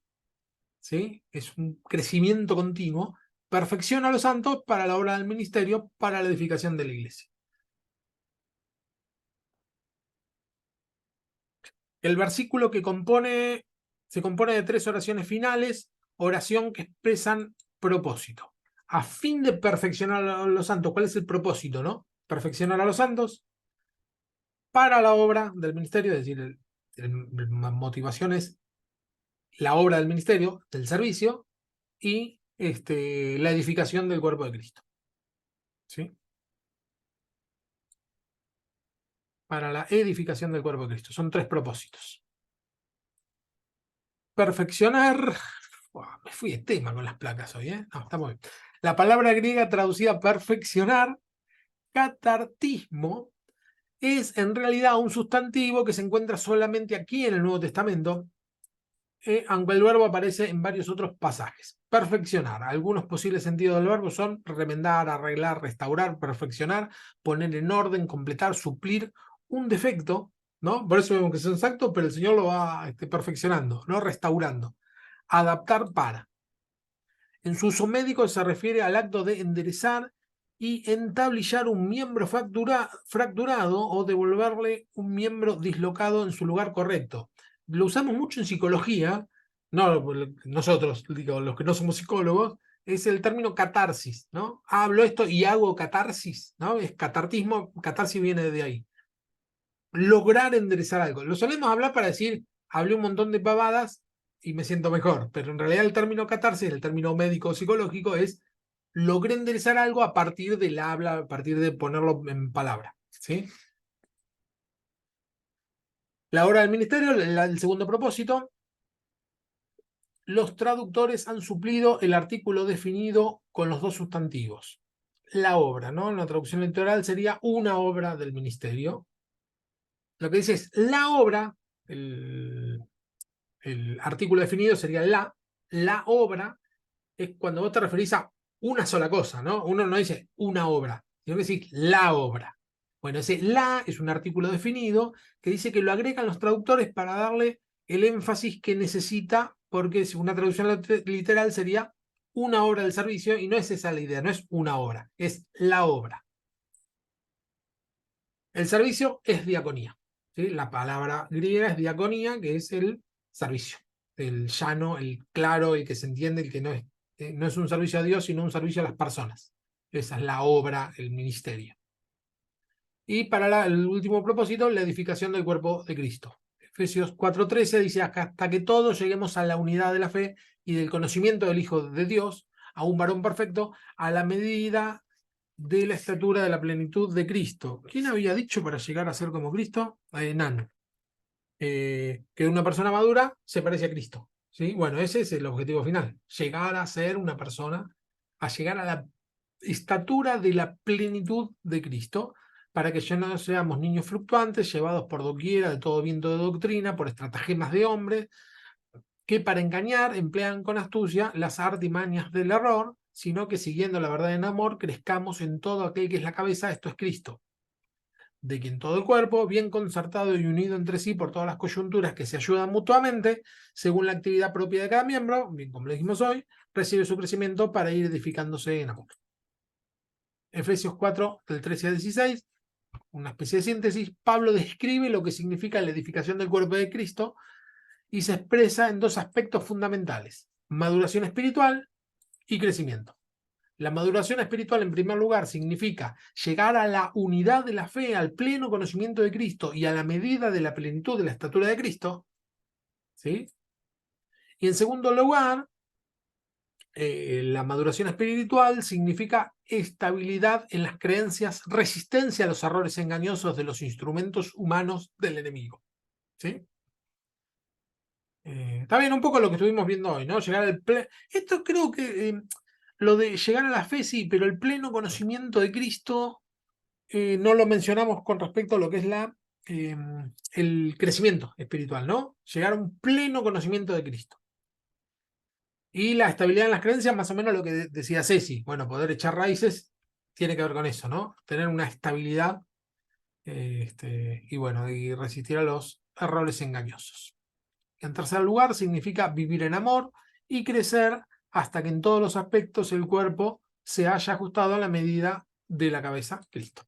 ¿sí? Es un crecimiento continuo. Perfecciona a los santos para la obra del ministerio, para la edificación de la iglesia. El versículo se compone de 3 oraciones finales, oración que expresan propósito. A fin de perfeccionar a los santos, ¿cuál es el propósito, no? Perfeccionar a los santos para la obra del ministerio, es decir, la motivación es la obra del ministerio, del servicio, y la edificación del cuerpo de Cristo. ¿Sí? Para la edificación del cuerpo de Cristo. Son 3 propósitos. Perfeccionar. Me fui de tema con las placas hoy, ¿eh? No, está muy bien. La palabra griega traducida perfeccionar, catartismo, es en realidad un sustantivo que se encuentra solamente aquí en el Nuevo Testamento, aunque el verbo aparece en varios otros pasajes. Perfeccionar. Algunos posibles sentidos del verbo son remendar, arreglar, restaurar, perfeccionar, poner en orden, completar, suplir un defecto, ¿no? Por eso vemos que son exactos, pero el Señor lo va perfeccionando, ¿no? Restaurando. Adaptar para. En su uso médico se refiere al acto de enderezar y entablillar un miembro fracturado o devolverle un miembro dislocado en su lugar correcto. Lo usamos mucho en psicología, no nosotros, digo, los que no somos psicólogos, es el término catarsis, ¿no? Hablo esto y hago catarsis, ¿no? Es catartismo, catarsis viene de ahí. Lograr enderezar algo. Lo solemos hablar para decir, hablé un montón de pavadas y me siento mejor, pero en realidad el término catarsis, el término médico psicológico es logré enderezar algo a partir del habla, a partir de ponerlo en palabra, ¿sí? La obra del ministerio, el segundo propósito, los traductores han suplido el artículo definido con los dos sustantivos. La obra, ¿no? En la traducción literal sería una obra del ministerio. Lo que dice es la obra, el artículo definido sería la obra, es cuando vos te referís a una sola cosa, ¿no? Uno no dice una obra, sino que decís la obra. Bueno, ese la es un artículo definido que dice que lo agregan los traductores para darle el énfasis que necesita, porque si una traducción literal sería una obra del servicio, y no es esa la idea, no es una obra, es la obra. El servicio es diaconía, ¿sí? La palabra griega es diaconía, que es el servicio, el llano, el claro, el que se entiende, el que no es un servicio a Dios, sino un servicio a las personas. Esa es la obra, el ministerio. Y para el último propósito, la edificación del cuerpo de Cristo. Efesios 4:13 dice: hasta que todos lleguemos a la unidad de la fe y del conocimiento del Hijo de Dios, a un varón perfecto, a la medida de la estatura de la plenitud de Cristo. ¿Quién había dicho para llegar a ser como Cristo? Nan. Que una persona madura se parece a Cristo, ¿sí? Bueno, ese es el objetivo final. Llegar a ser una persona, a llegar a la estatura de la plenitud de Cristo, para que ya no seamos niños fluctuantes, llevados por doquiera de todo viento de doctrina, por estratagemas de hombres, que para engañar emplean con astucia las artimañas del error, sino que siguiendo la verdad en amor, crezcamos en todo aquel que es la cabeza, esto es Cristo, de quien todo el cuerpo, bien concertado y unido entre sí por todas las coyunturas que se ayudan mutuamente, según la actividad propia de cada miembro, bien como le dijimos hoy, recibe su crecimiento para ir edificándose en amor. Efesios 4, del 13 al 16, una especie de síntesis. Pablo describe lo que significa la edificación del cuerpo de Cristo y se expresa en dos aspectos fundamentales: maduración espiritual y crecimiento. La maduración espiritual, en primer lugar, significa llegar a la unidad de la fe, al pleno conocimiento de Cristo y a la medida de la plenitud de la estatura de Cristo, ¿sí? Y en segundo lugar, la maduración espiritual significa estabilidad en las creencias, resistencia a los errores engañosos de los instrumentos humanos del enemigo, ¿sí? Está bien un poco lo que estuvimos viendo hoy, ¿no? Llegar al esto creo que lo de llegar a la fe sí, pero el pleno conocimiento de Cristo no lo mencionamos con respecto a lo que es el crecimiento espiritual, ¿no? Llegar a un pleno conocimiento de Cristo. Y la estabilidad en las creencias, más o menos lo que decía Ceci. Bueno, poder echar raíces tiene que ver con eso, ¿no? Tener una estabilidad y bueno, y resistir a los errores engañosos. En tercer lugar, significa vivir en amor y crecer hasta que en todos los aspectos el cuerpo se haya ajustado a la medida de la cabeza, Cristo.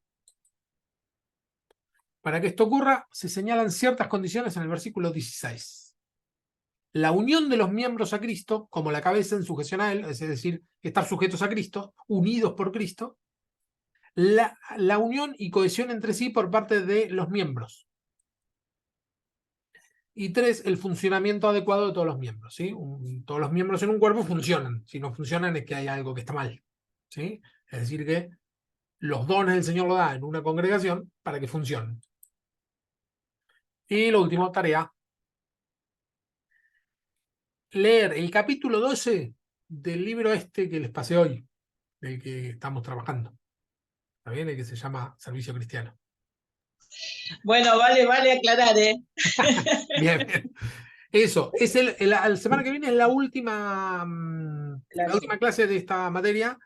Para que esto ocurra, se señalan ciertas condiciones en el versículo 16. La unión de los miembros a Cristo, como la cabeza en sujeción a Él, es decir, estar sujetos a Cristo, unidos por Cristo. La unión y cohesión entre sí por parte de los miembros. Y 3, el funcionamiento adecuado de todos los miembros, ¿sí? Todos los miembros en un cuerpo funcionan. Si no funcionan es que hay algo que está mal, ¿sí? Es decir, que los dones el Señor lo da en una congregación para que funcionen. Y la última tarea: leer el capítulo 12 del libro que les pasé hoy, del que estamos trabajando. ¿Está bien? El que se llama Servicio Cristiano. Bueno, vale aclarar, ¿eh? Bien, bien. Eso, es la semana que viene es la última clase de esta materia.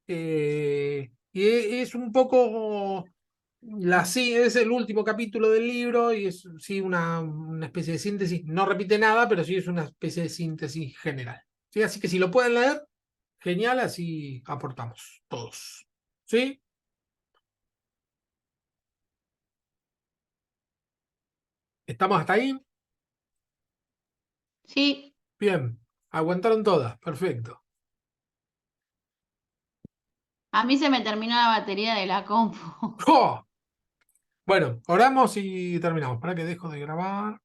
Y es un poco es el último capítulo del libro y es sí una especie de síntesis. No repite nada, pero sí es una especie de síntesis general. ¿Sí? Así que si lo pueden leer, genial, así aportamos todos. ¿Sí? ¿Estamos hasta ahí? Sí, Bien, aguantaron todas, perfecto. a mí se me terminó la batería de la compu. ¡Oh! Bueno, oramos y terminamos. Para que dejo de grabar.